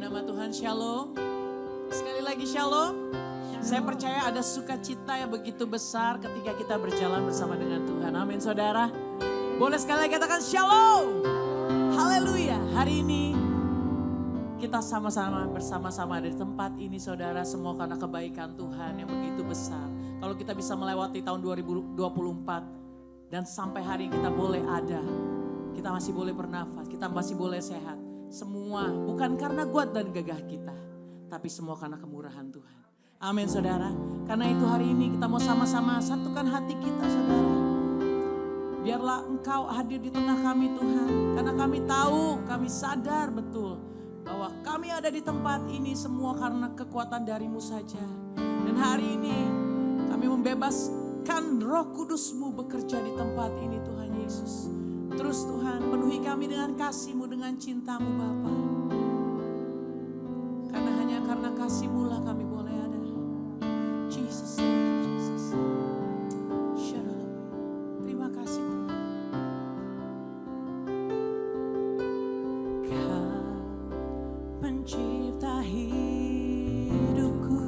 nama Tuhan, shalom. Sekali lagi shalom. Saya percaya ada sukacita yang begitu besar ketika kita berjalan bersama dengan Tuhan. Amin saudara. Boleh sekali lagi katakan shalom. Haleluya. Hari ini kita sama-sama bersama-sama ada di tempat ini saudara. Semua karena kebaikan Tuhan yang begitu besar. Kalau kita bisa melewati tahun 2024 dan sampai hari ini kita boleh ada. Kita masih boleh bernafas, kita masih boleh sehat. Semua bukan karena kuat dan gagah kita, tapi semua karena kemurahan Tuhan. Amin saudara. Karena itu hari ini kita mau sama-sama satukan hati kita saudara. Biarlah Engkau hadir di tengah kami Tuhan. Karena kami tahu, kami sadar betul bahwa kami ada di tempat ini semua karena kekuatan dari-Mu saja. Dan hari ini kami membebaskan Roh Kudus-Mu bekerja di tempat ini Tuhan Yesus. Terus Tuhan penuhi kami dengan kasih-Mu, dengan cinta-Mu Bapa. Karena hanya karena kasih-Mu lah kami boleh ada. Jesus, thank you Jesus. Terima kasih Tuhan. Kau pencipta hidupku,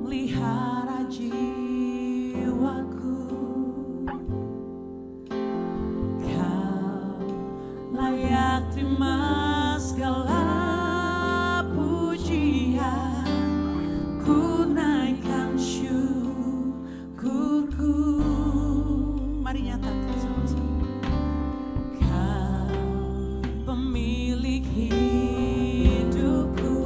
pemelihara jiwaku. Terima segala pujian, ku naikkan syukurku. Mari nyatakan sama-sama. Kau pemilik hidupku,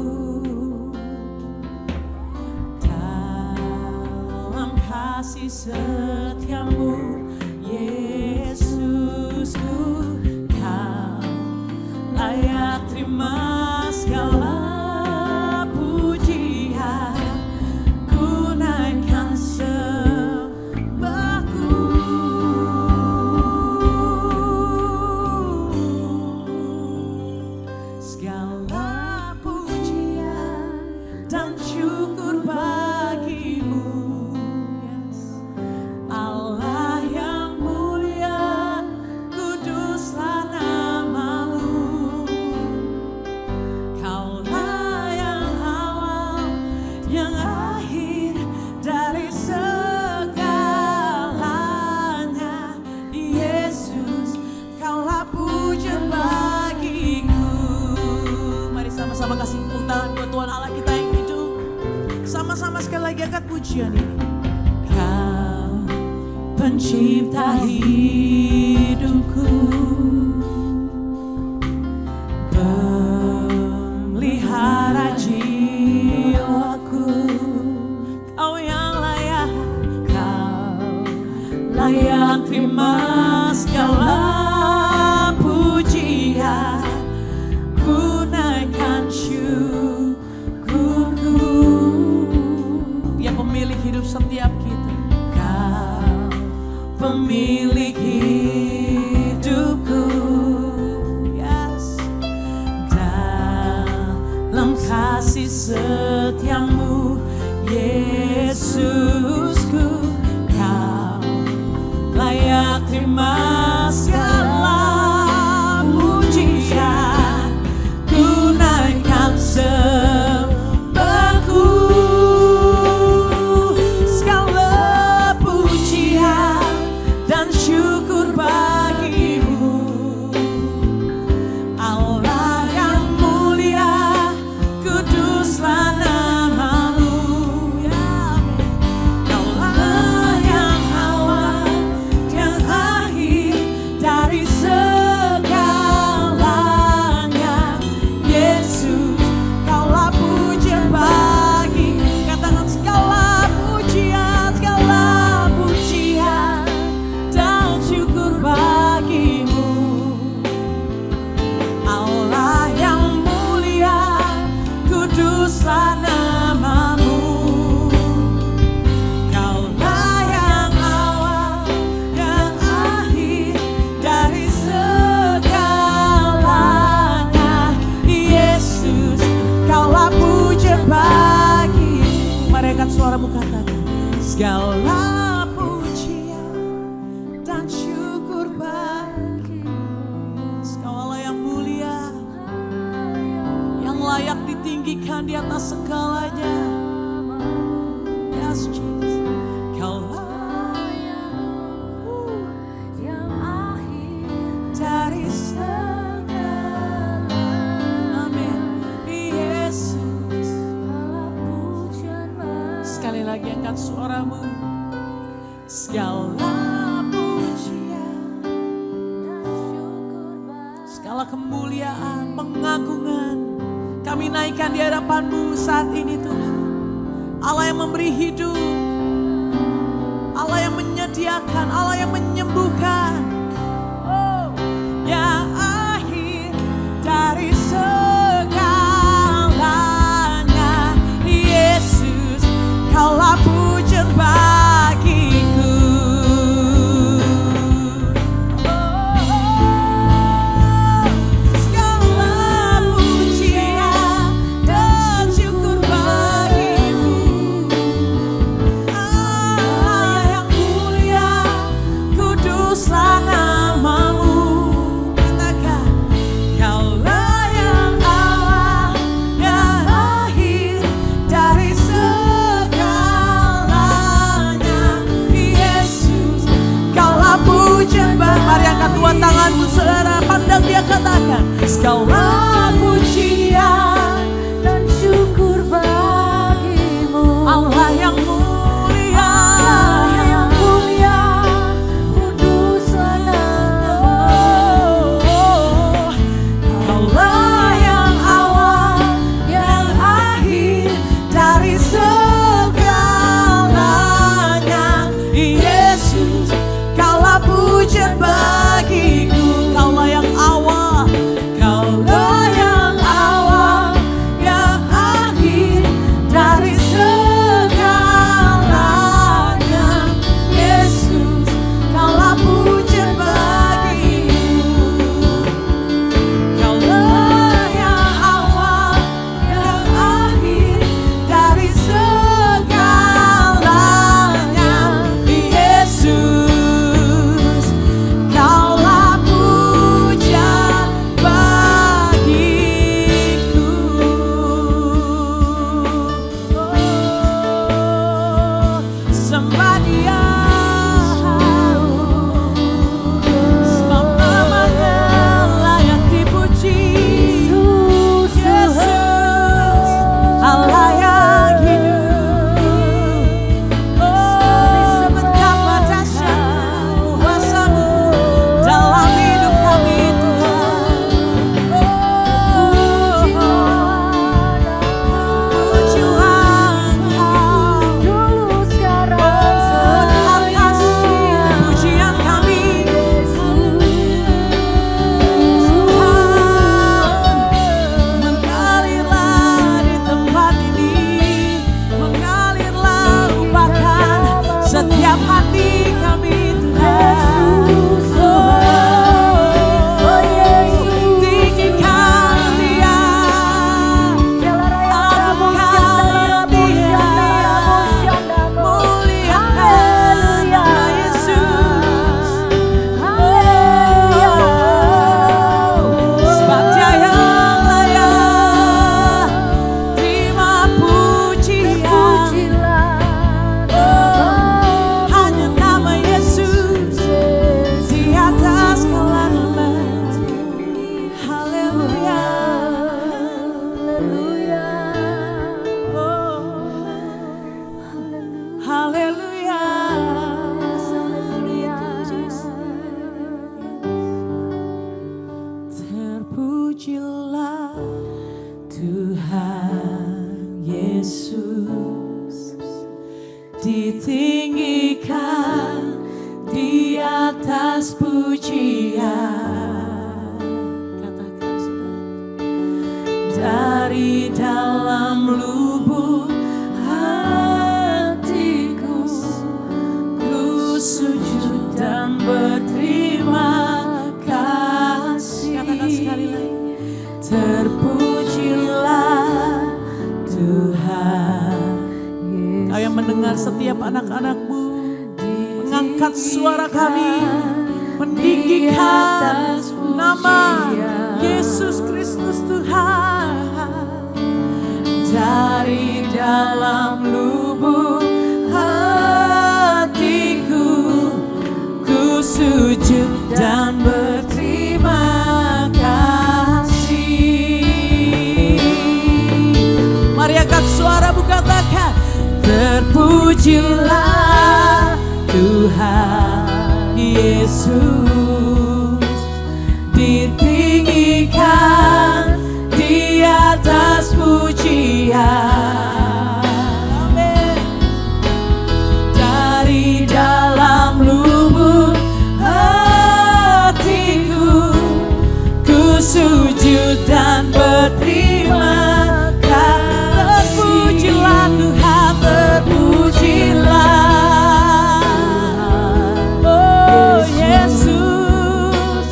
dalam kasih setiamu Yesusku. Layak terima segala pujian, ku naikkan sembahku. Segala pujian dan syukur bagi-Mu, yes. Allah yang mulia, kuduslah nama-Mu. Sama kasih tangan buat Tuhan Allah kita yang hidup. Sama-sama sekali lagi angkat pujian ini. Kau pencipta hidupku, pemelihara jiwaku. Kau yang layak, Kau layak terima segala pujian. Ku naikkan syukurku. Dia pemilik hidup setiap kita. Kau pemilik hidupku, yes. Dalam kasih setiamu Yesusku, Kau layak terima segala pujian. Sembahku, segala pujian dan syukur bagi-Mu. Allah yang mulia, kuduslah nama-Mu, ya. Kaulah yang awal, yang akhir dari segalanya, Yesus. Katakan segala pujian dan syukur bagi-Mu. Allah yang mulia, kuduslah nama-Mu. Kaulah yang awal, yang akhir dari segalanya, Yesus. Kaulah pujian bagi. Mari angkat suaramu katakan segala pujian dan syukur bagi. Tuhan di atas segalanya. Yes, Jesus. Kaulah yang akhir dari segala. Amin. Yesus. Sekali lagi angkat suaramu. Segala pujian, segala kemuliaan, pengagungan kami naikkan di hadapan-Mu saat ini Tuhan. Allah yang memberi hidup, Allah yang menyediakan, Allah yang menyembuhkan. Oh, yang akhir dari segalanya. Yesus, Kaulah pujian bagiku. Segala pujian dan syukur bagimu. Allah yang mulia, kuduslah nama-Mu. Katakan, Kaulah yang awal, yang akhir dari segalanya. Yesus, Kaulah pujian bagiku. Mari angkat dua tanganmu saudara, pandang dia katakan, segala pujian dan syukur bagimu. Allah yang mulia, kuduslah nama-Mu. Kaulah yang awal, yang akhir dari segalanya. Yesus, Kaulah pujian bagiku. Kaulah yang awal, Kaulah yang awal, yang akhir dari segalanya. Yesus, Kaulah pujian bagiku. Kaulah yang awal, yang akhir dari segalanya. Yesus, Kaulah pujian bagiku. Sembah Dia, sebab nama-Nya layak dipuji. Yesus, Allah yang hidup. Oh, betapa dahsyat kuasa-Mu dalam hidup kami Tuhan. Pujilah Engkau dulu sekarang atas pujian kami. Mengalirlah di tempat ini, mengalirlah lupakan setiap hati kami Tuhan. Tinggikan Dia, agungkan Dia, muliakan nama Yesus. Sebab Dia yang layak terima pujian. Hanya nama Yesus di atas segala nama. Haleluya. Oh, haleluya. Terpujilah Tuhan Yesus, ditinggikan di atas pujian. Katakan saudara, dari dalam lubuk hatiku, ku sujud dan berterima kasih. Katakan sekali lagi, terpujilah Tuhan. Kau yang mendengar setiap anak-anak-Mu mengangkat suara kami, meninggikan nama Yesus Kristus Tuhan. dari dalam lubuk hatiku, ku sujud dan berterima kasih. Mari angkat suara, katakan, terpujilah Tuhan Yesus, ditinggikan di atas pujian. Amin. Dari dalam lubuk hatiku, ku sujud dan berterima kasih. Terpujilah Tuhan, terpujilah. Oh Yesus,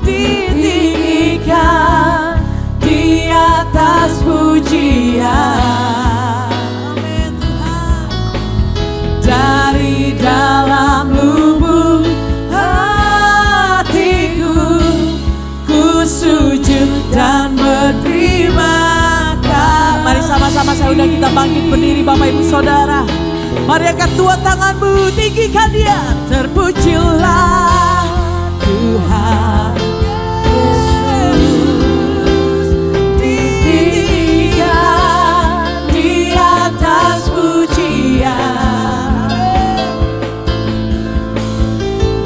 ditinggikan di atas pujian. Amin Tuhan. Dari dalam lubuk hatiku, ku sujud dan berterima kasih. Mari sama-sama saya undang kita bangkit berdiri Bapak Ibu Saudara. Mari angkat dua tanganmu, tinggikan Dia. Terpujilah Tuhan Yesus, ditinggikan di atas pujian.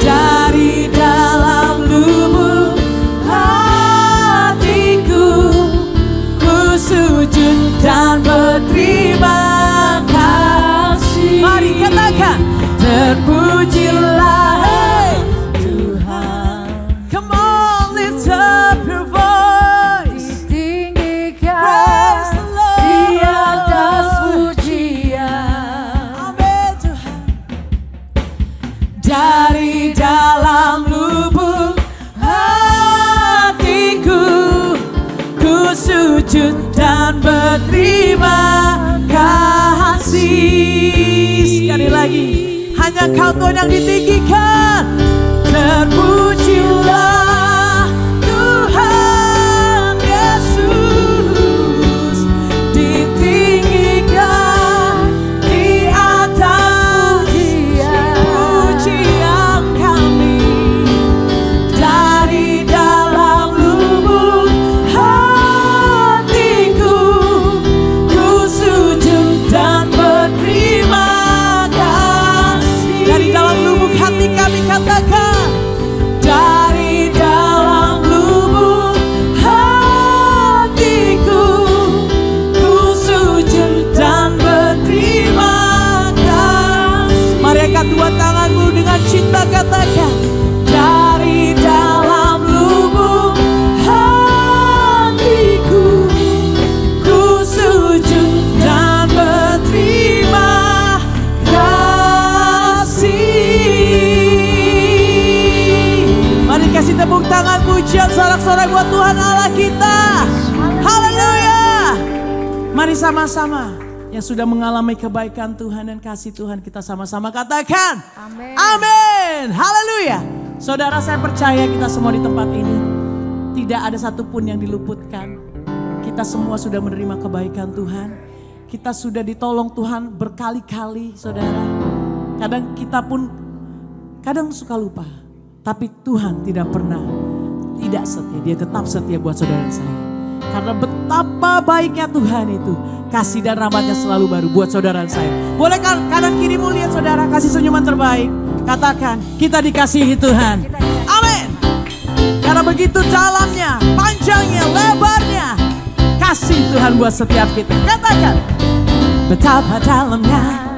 Dari dalam lubuk hatiku, ku sujud dan berterima kasih. Mari katakan, terpujilah Tuhan. Come on, lift up your voice. Ditinggikan di atas pujian. Amin Tuhan. Dari dalam lubuk hatiku, ku sujud dan berterima kasih. Sekali lagi, hanya Kau Tuhan yang ditinggikan. Terpujilah Tuhan Yesus, ditinggikan di atas pujian kami. Dari dalam lubuk hatiku, ku sujud dan berterima kasih. Dari dalam lubuk hati kami katakan, dari dalam lubuk hatiku, ku sujud dan berterima kasih. Mari angkat dua tanganmu dengan cinta katakan, dari dalam lubuk hatiku, ku sujud dan berterima kasih. Mari kasih tepuk tangan pujian sorak-sorai buat Tuhan Allah kita. Haleluya. Mari sama-sama yang sudah mengalami kebaikan Tuhan dan kasih Tuhan, kita sama-sama katakan Amin. amin. Haleluya. Saudara, saya percaya kita semua di tempat ini tidak ada satupun yang diluputkan. Kita semua sudah menerima kebaikan Tuhan. Kita sudah ditolong Tuhan berkali-kali, saudara. Kadang kita pun suka lupa. Tapi Tuhan tidak pernah tidak setia. Dia tetap setia buat saudara dan saya. Karena betapa baiknya Tuhan itu. Kasih dan rahmatnya selalu baru buat saudara dan saya. Boleh kanan kirimu lihat saudara, kasih senyuman terbaik. Katakan, kita dikasihi Tuhan. Amin. Karena begitu dalamnya, panjangnya, lebarnya kasih Tuhan buat setiap kita. Katakan, betapa dalamnya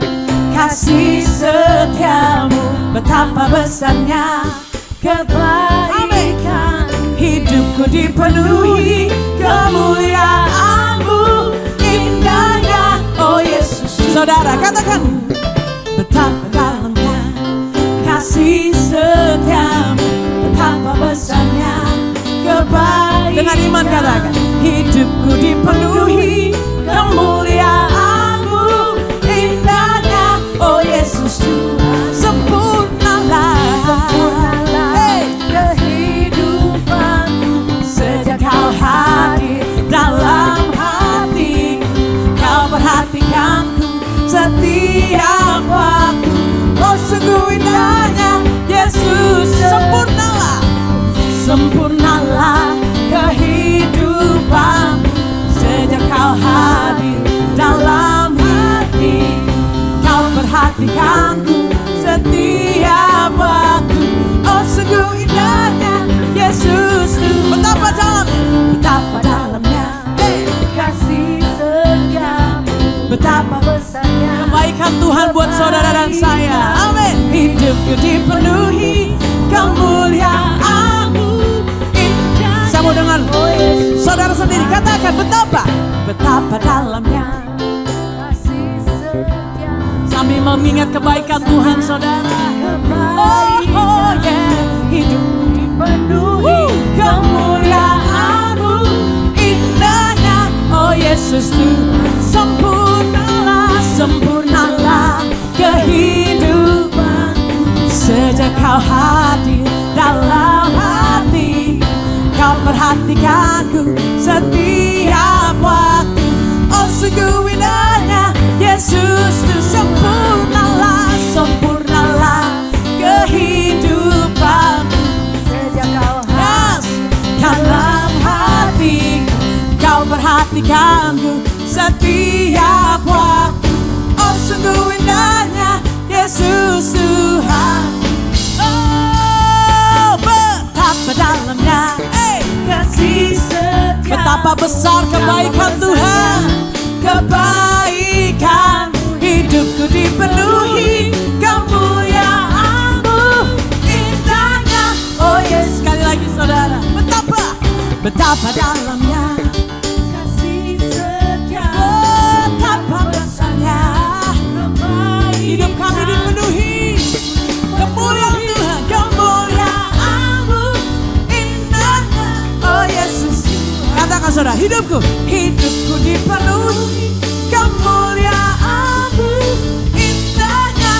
kasih setiamu, betapa besarnya kebaikan. Hidupku dipenuhi kemuliaan-Mu, indahnya oh Yesus. Saudara katakan, betapa dalamnya kasih setiamu, betapa besarnya kebaikan. Dengan iman katakan, hidupku dipenuhi kemuliaan-Mu, indahnya oh Yesus. Sempurnalah kehidupanku sejak Kau hadir dalam hati. Kau mengingat kebaikan Tuhan saudara. Oh yeah, hidup dipenuhi kemuliaan-Mu, indahnya oh Yesus Tuhan. Sempurnalah kehidupan sejak Kau hadir dalam hati. Kau perhatikanku setiap waktu. Oh sungguh indahnya Yesus Tuhan. Sempurnalah kehidupanku sejak Kau hadir dalam hati. Kau perhatikanku setiap waktu. Oh sungguh indahnya Yesus Tuhan. Oh betapa dalamnya kasih setia. Betapa besar kebaikan Tuhan. Kebaikan hidupku dipenuhi kemuliaan-Mu, indahnya oh yes. Sekali lagi saudara. Betapa dalamnya kasih setia. betapa besarnya hidup kami dipenuhi kemuliaan Tuhan. Kemuliaan-Mu, indahnya oh Yesus. Katakan saudara, hidupku dipenuhi kemuliaan-Mu, indahnya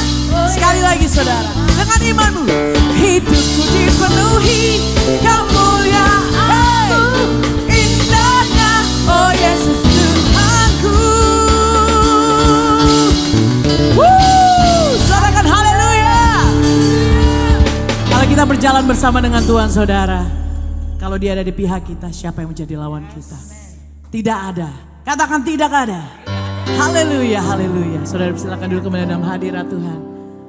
sekali lagi saudara, dengan imanmu. Hidupku dipenuhi kemuliaan-Mu, indahnya oh Yesus Tuhanku. Sorakan haleluya. Kalau kita berjalan bersama dengan Tuhan saudara, kalau Dia ada di pihak kita, siapa yang menjadi lawan kita? Tidak ada. Katakan tidak ada. Haleluya, haleluya. Saudara silakan duduk kembali dalam hadirat Tuhan.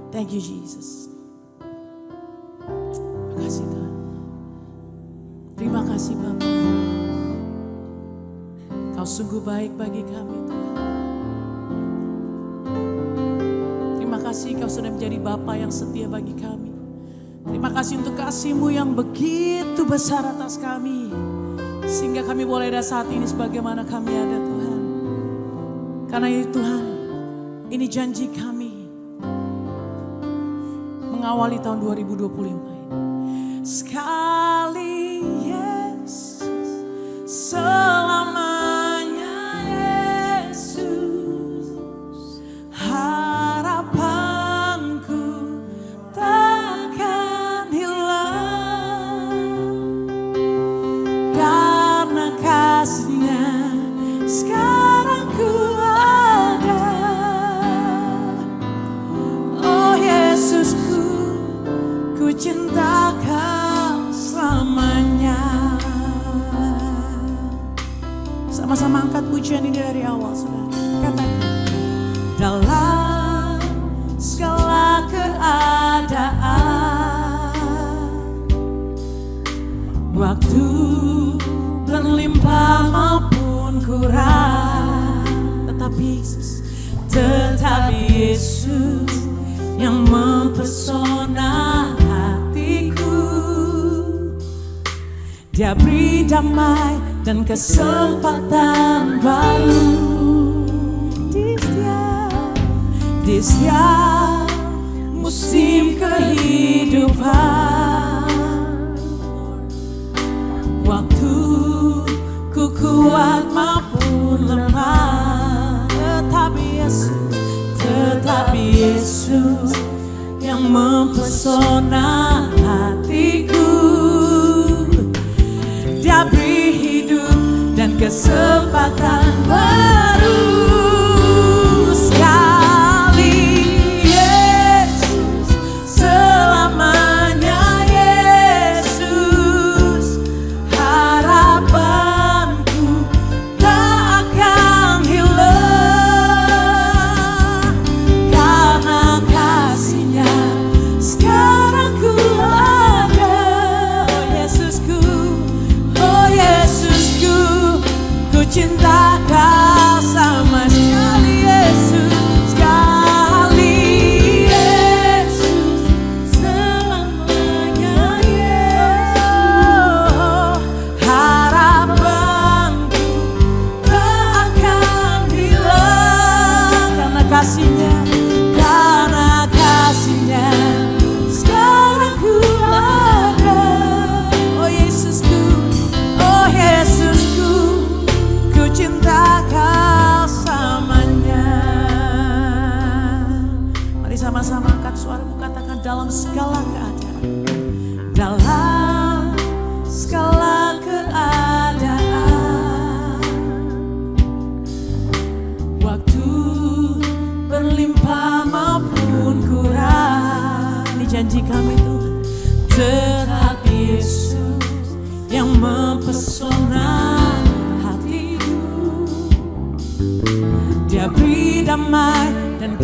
Thank you Jesus. Terima kasih Tuhan. Terima kasih Bapa. Kau sungguh baik bagi kami Tuhan. Terima kasih Kau sudah menjadi Bapa yang setia bagi kami. Terima kasih untuk kasih-Mu yang begitu besar atas kami. Sehingga kami boleh ada saat ini sebagaimana kami ada Tuhan. Karena itu Tuhan, ini janji kami mengawali tahun 2025 ini. Sekali Yesus, selamanya Yesus, harapanku takkan hilang. Karena kasih-Nya sekarang ku ada. Oh Yesusku, ku cinta Kau selamanya. Sama-sama angkat pujian ini dari awal saudara. Katakan, dalam segala keadaan, waktu berlimpah maupun kurang, tetapi Yesus yang mempesona hatiku. Dia beri damai dan kesempatan baru di setiap musim kehidupan. Waktu ku kuat maupun lemah, tetapi Yesus yang mempesona hatiku. Dia beri hidup dan kesempatan baru. Sekali Yesus, selamanya Yesus, harapanku tak akan hilang. Karena kasih-Nya sekarang ku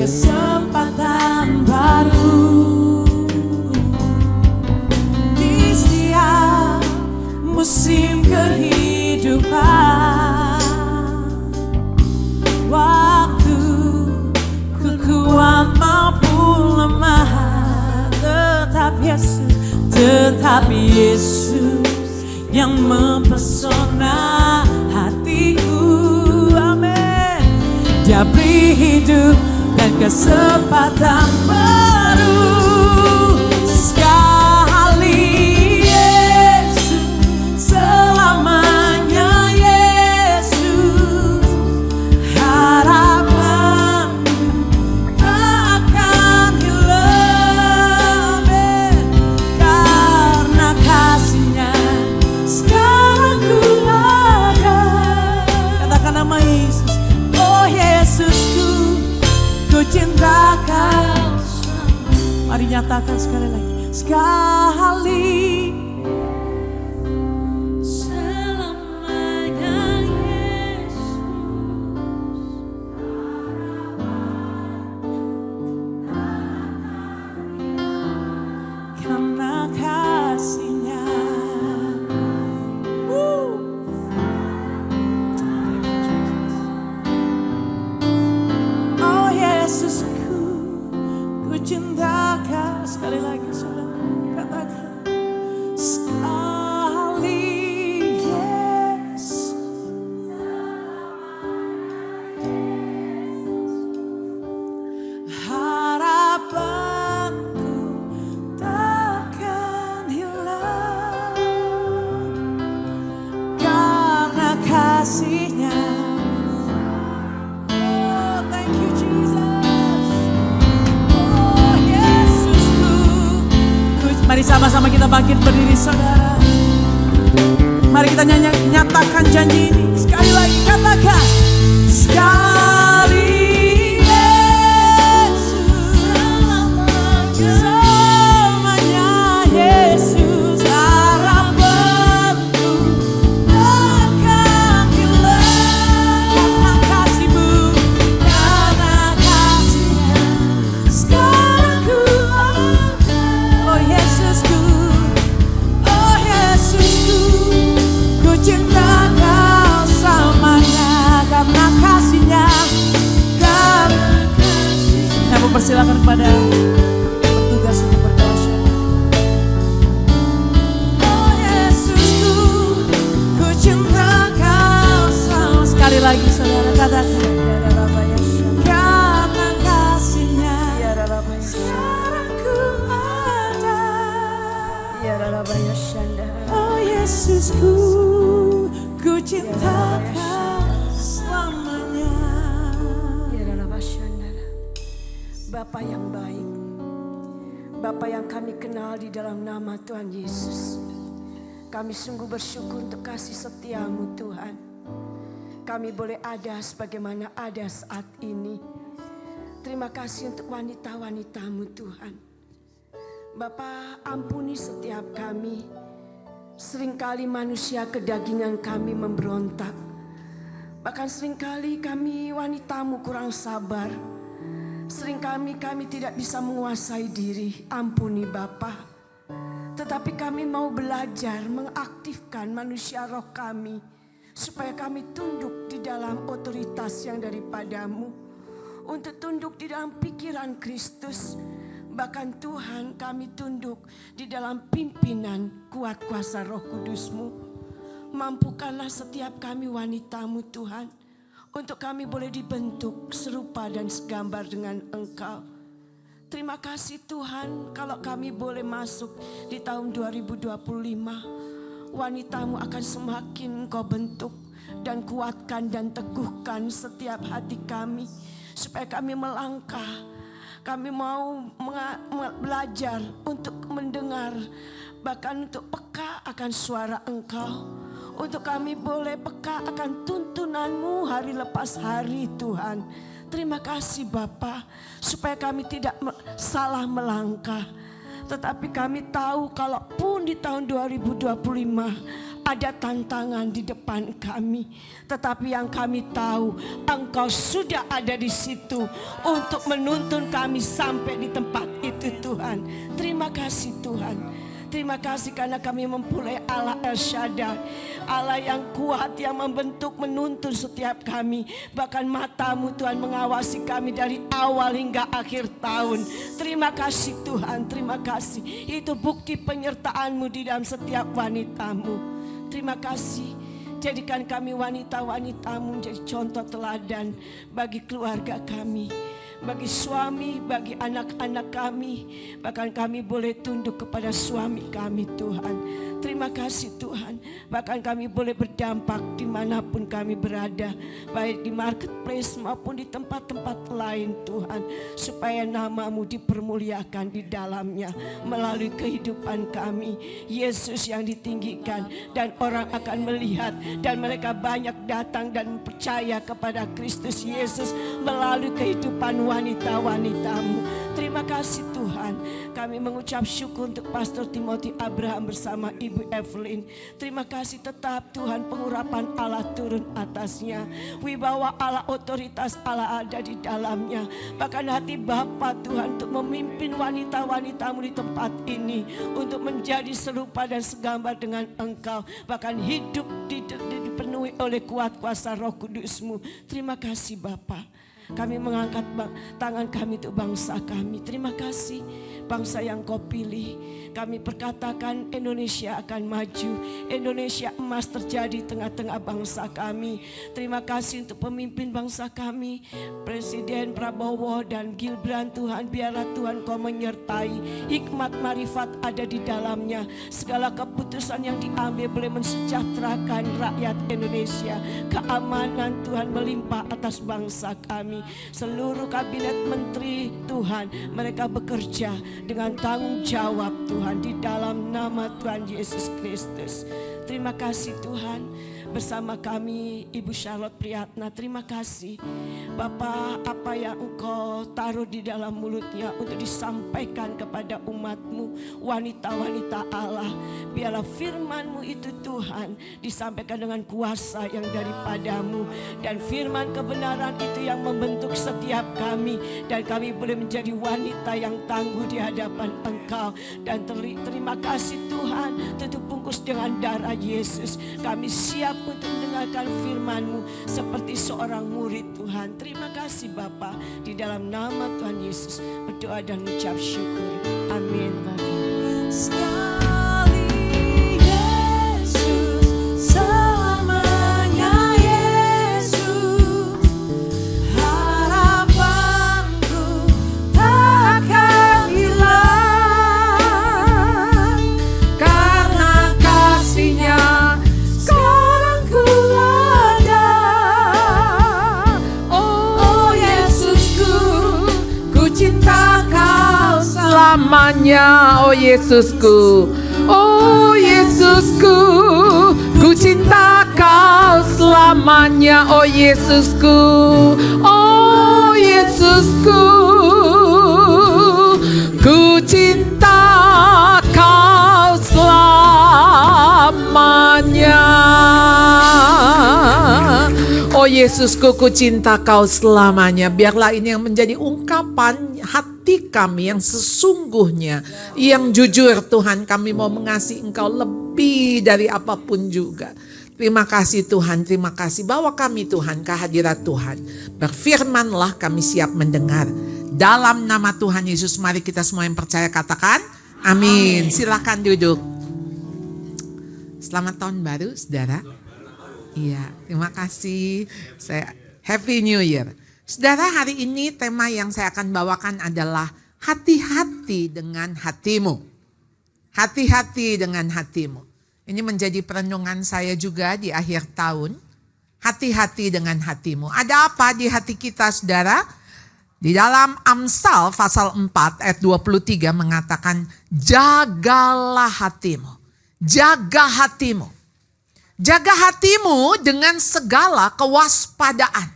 kesempatan baru di setiap musim kehidupan. Waktu ku kuat maupun lemah, tetap Yesus yang mempesona hatiku. Amin. Dia beri hidup dan kesempatan baru sekali. Yesus selamanya, Yesus harapan tak akan hilang. Karena kasih-Nya sekarang ku ada. Katakan nama Yesus. Oh Yesusku, ku cinta Kau. Mari nyatakan sekali lagi. Sekali. Selamanya Yesus. Karena kasih-Nya. Oh Yesusku, ku cinta Kau. Sekali lagi saudara, katakan sekali. Yesus harapanku takkan hilang. Karena kasih-Nya. Oh thank you Jesus. Oh Yesusku. Mari sama-sama kita bangkit berdiri saudara. Mari kita nyatakan janji ini. Sekali lagi katakan. Sekali Yesus selamanya, Yesus harapanku takkan hilang. Karena kasih-Mu, karena kasih-Nya sekarang ku ada. Oh Yesusku, oh Yesusku, ku cinta Kau selamanya. Karena kasih-Nya, karena kasih-Nya. Aku persilakan kepada petugas untuk berdoa. Oh Yesusku, ku cinta Kau selamanya. Sekali lagi saudara katakan. Karena kasih-Nya sekarang ku ada. Oh Yesusku, ku cinta Kau selamanya. Bapa yang baik, Bapa yang kami kenal di dalam nama Tuhan Yesus, kami sungguh bersyukur untuk kasih setia-Mu Tuhan. Kami boleh ada sebagaimana ada saat ini. Terima kasih untuk wanita-wanita-Mu Tuhan. Bapa, ampuni setiap kami. Seringkali manusia kedagingan kami memberontak. Bahkan seringkali kami wanita-Mu kurang sabar. Seringkali kami tidak bisa menguasai diri. Ampuni Bapa. Tetapi kami mau belajar mengaktifkan manusia roh kami. Supaya kami tunduk di dalam otoritas yang daripada-Mu. Untuk tunduk di dalam pikiran Kristus. Bahkan Tuhan, kami tunduk di dalam pimpinan kuat kuasa Roh Kudus-Mu. Mampukanlah setiap kami wanita-Mu Tuhan, untuk kami boleh dibentuk serupa dan segambar dengan Engkau. Terima kasih Tuhan, kalau kami boleh masuk di tahun 2025, wanita-Mu akan semakin Engkau bentuk dan kuatkan dan teguhkan setiap hati kami, supaya kami melangkah. Kami mau belajar untuk mendengar, bahkan untuk peka akan suara Engkau. Untuk kami boleh peka akan tuntunan-Mu hari lepas hari Tuhan. Terima kasih Bapa, supaya kami tidak salah melangkah. Tetapi kami tahu kalaupun di tahun 2025 ada tantangan di depan kami, tetapi yang kami tahu Engkau sudah ada di situ untuk menuntun kami sampai di tempat itu Tuhan. Terima kasih Tuhan. Terima kasih karena kami mempunyai Allah El Shaddai, Allah yang kuat, yang membentuk, menuntun setiap kami. Bahkan mata-Mu Tuhan mengawasi kami dari awal hingga akhir tahun. Terima kasih Tuhan, terima kasih. Itu bukti penyertaan-Mu di dalam setiap wanita-Mu. Terima kasih. Jadikan kami wanita-wanita-Mu menjadi contoh teladan bagi keluarga kami, bagi suami, bagi anak-anak kami. Bahkan kami boleh tunduk kepada suami kami Tuhan. Terima kasih Tuhan. Bahkan kami boleh berdampak dimanapun kami berada, baik di marketplace maupun di tempat-tempat lain Tuhan. Supaya nama-Mu dipermuliakan di dalamnya melalui kehidupan kami. Yesus yang ditinggikan dan orang akan melihat, dan mereka banyak datang dan percaya kepada Kristus Yesus melalui kehidupan wanita-wanita-Mu. Terima kasih Tuhan. Kami mengucap syukur untuk Pastor Timothy Abraham bersama Ibu Evelyn. Terima kasih tetap Tuhan, pengurapan Allah turun atasnya. Wibawa Allah, otoritas Allah ada di dalamnya. Bahkan hati Bapa Tuhan untuk memimpin wanita-wanita-Mu di tempat ini, untuk menjadi serupa dan segambar dengan Engkau. Bahkan hidup dipenuhi oleh kuat kuasa Roh Kudus-Mu. Terima kasih Bapa. Kami mengangkat tangan kami untuk bangsa kami. Terima kasih bangsa yang Kau pilih. Kami perkatakan Indonesia akan maju. Indonesia emas terjadi tengah-tengah bangsa kami. Terima kasih untuk pemimpin bangsa kami, Presiden Prabowo dan Gibran Tuhan. Biarlah Tuhan Kau menyertai. Hikmat marifat ada di dalamnya. Segala keputusan yang diambil boleh mensejahterakan rakyat Indonesia. Keamanan Tuhan melimpah atas bangsa kami. Seluruh kabinet menteri Tuhan, mereka bekerja dengan tanggung jawab Tuhan di dalam nama Tuhan Yesus Kristus. Terima kasih Tuhan. Bersama kami Ibu Charlotte Priyatna, terima kasih Bapak, apa yang Engkau taruh di dalam mulutnya untuk disampaikan kepada umat-Mu, wanita-wanita Allah. Biarlah firman-Mu itu Tuhan disampaikan dengan kuasa yang daripadamu, dan firman kebenaran itu yang membentuk setiap kami, dan kami boleh menjadi wanita yang tangguh di hadapan Engkau. Dan terima kasih Tuhan, tutup bungkus dengan darah Yesus. Kami siap untuk mendengarkan firman-Mu seperti seorang murid Tuhan. Terima kasih Bapa, di dalam nama Tuhan Yesus berdoa dan mengucap syukur. Amin. Sekali Yesus, selamanya Yesus, harapanku takkan hilang, karena kasih-Nya sekarang ku ada. Oh Yesusku, ku cinta Kau selamanya. Oh Yesusku, oh Yesusku, ku cinta Kau selamanya. Oh Yesusku, oh Yesusku, ku cinta Kau selamanya. Oh Yesusku, ku cinta Kau selamanya. Biarlah ini yang menjadi ungkapan hati kami yang sesungguhnya, yang jujur Tuhan. Kami mau mengasihi Engkau lebih dari apapun juga. Terima kasih Tuhan, terima kasih. Bawa kami Tuhan ke hadirat Tuhan. Berfirmanlah, kami siap mendengar. Dalam nama Tuhan Yesus, mari kita semua yang percaya katakan amin. Silakan duduk. Selamat tahun baru saudara. Iya, terima kasih. Happy New Year. Saudara, hari ini tema yang saya akan bawakan adalah hati-hati dengan hatimu. Hati-hati dengan hatimu. Ini menjadi perenungan saya juga di akhir tahun. Hati-hati dengan hatimu. Ada apa di hati kita saudara? Di dalam Amsal pasal 4 ayat 23 mengatakan, jagalah hatimu. Jaga hatimu. Jaga hatimu dengan segala kewaspadaan.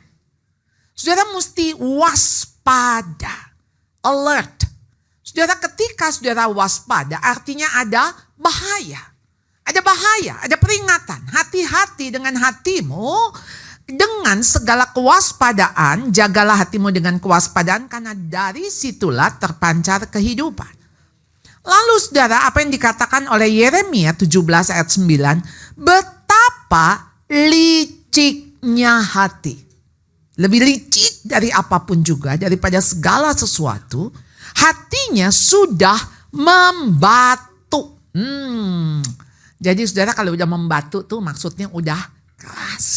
Saudara mesti waspada, alert. Saudara, ketika saudara waspada artinya ada bahaya. Ada bahaya, ada peringatan. Hati-hati dengan hatimu, dengan segala kewaspadaan. Jagalah hatimu dengan kewaspadaan, karena dari situlah terpancar kehidupan. Lalu saudara, apa yang dikatakan oleh Yeremia 17 ayat 9. Betapa liciknya hati. Lebih licik dari apapun juga, daripada segala sesuatu. Hatinya sudah membatu. Jadi saudara, kalau udah membatu tuh maksudnya udah keras.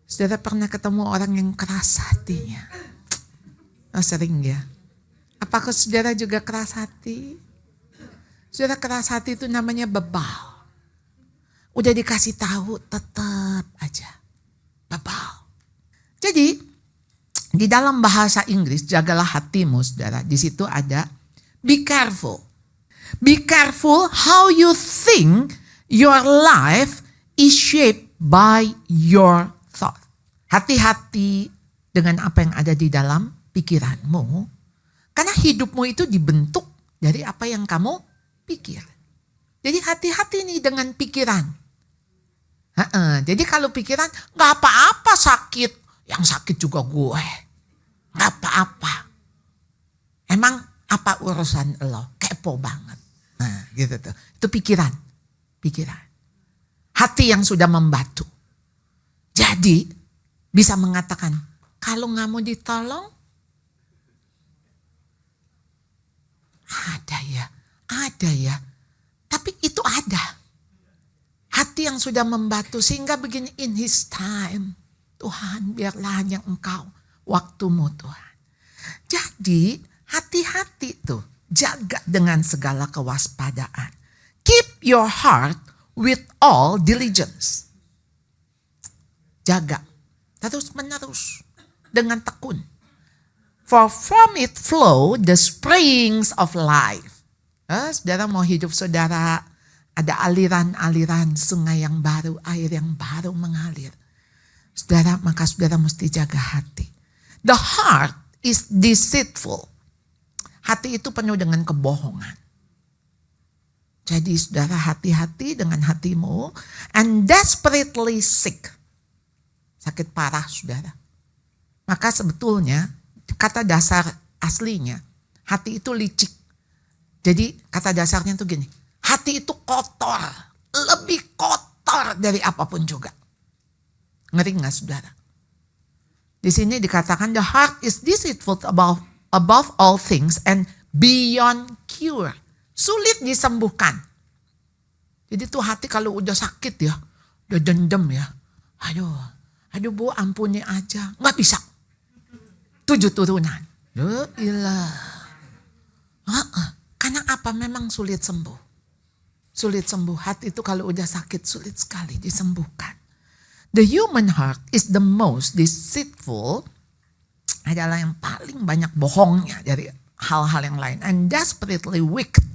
Saudara pernah ketemu orang yang keras hatinya? Oh, sering ya. Apakah saudara juga keras hati? Saudara, keras hati itu namanya bebal. Udah dikasih tahu tetap aja bebal. Jadi di dalam bahasa Inggris, jagalah hatimu saudara. Di situ ada be careful. Be careful how you think your life is shaped by your thought. Hati-hati dengan apa yang ada di dalam pikiranmu. Karena hidupmu itu dibentuk dari apa yang kamu pikir. Jadi hati-hati nih dengan pikiran. Jadi kalau pikiran, gak apa-apa sakit. Yang sakit juga gue. Gak apa-apa. Emang apa urusan lo? Kepo banget. Nah gitu tuh. Itu pikiran. Hati yang sudah membatu. Jadi bisa mengatakan, kalau gak mau ditolong, ada ya. Tapi itu ada. Hati yang sudah membatu sehingga begini, in his time. Tuhan, biarlah hanya engkau waktumu Tuhan. Jadi hati-hati tuh. Jaga dengan segala kewaspadaan. Keep your heart with all diligence. Jaga terus menerus dengan tekun. For from it flow the springs of life. Saudara mau hidup saudara, ada aliran-aliran sungai yang baru, air yang baru mengalir. Saudara, maka saudara mesti jaga hati. The heart is deceitful. Hati itu penuh dengan kebohongan. Jadi saudara, hati-hati dengan hatimu. And desperately sick. Sakit parah saudara. Maka sebetulnya kata dasar aslinya, hati itu licik. Jadi kata dasarnya tuh gini, hati itu kotor, lebih kotor dari apapun juga. Ngeri gak saudara? Di sini dikatakan the heart is deceitful above all things and beyond cure. Sulit disembuhkan. Jadi tuh hati kalau udah sakit ya, udah dendam ya. Aduh bu, ampuni aja. Gak bisa. 7 turunan. Karena apa? Memang sulit sembuh. Sulit sembuh. Hati itu kalau udah sakit sulit sekali disembuhkan. The human heart is the most deceitful. Adalah yang paling banyak bohongnya dari hal-hal yang lain. And desperately wicked.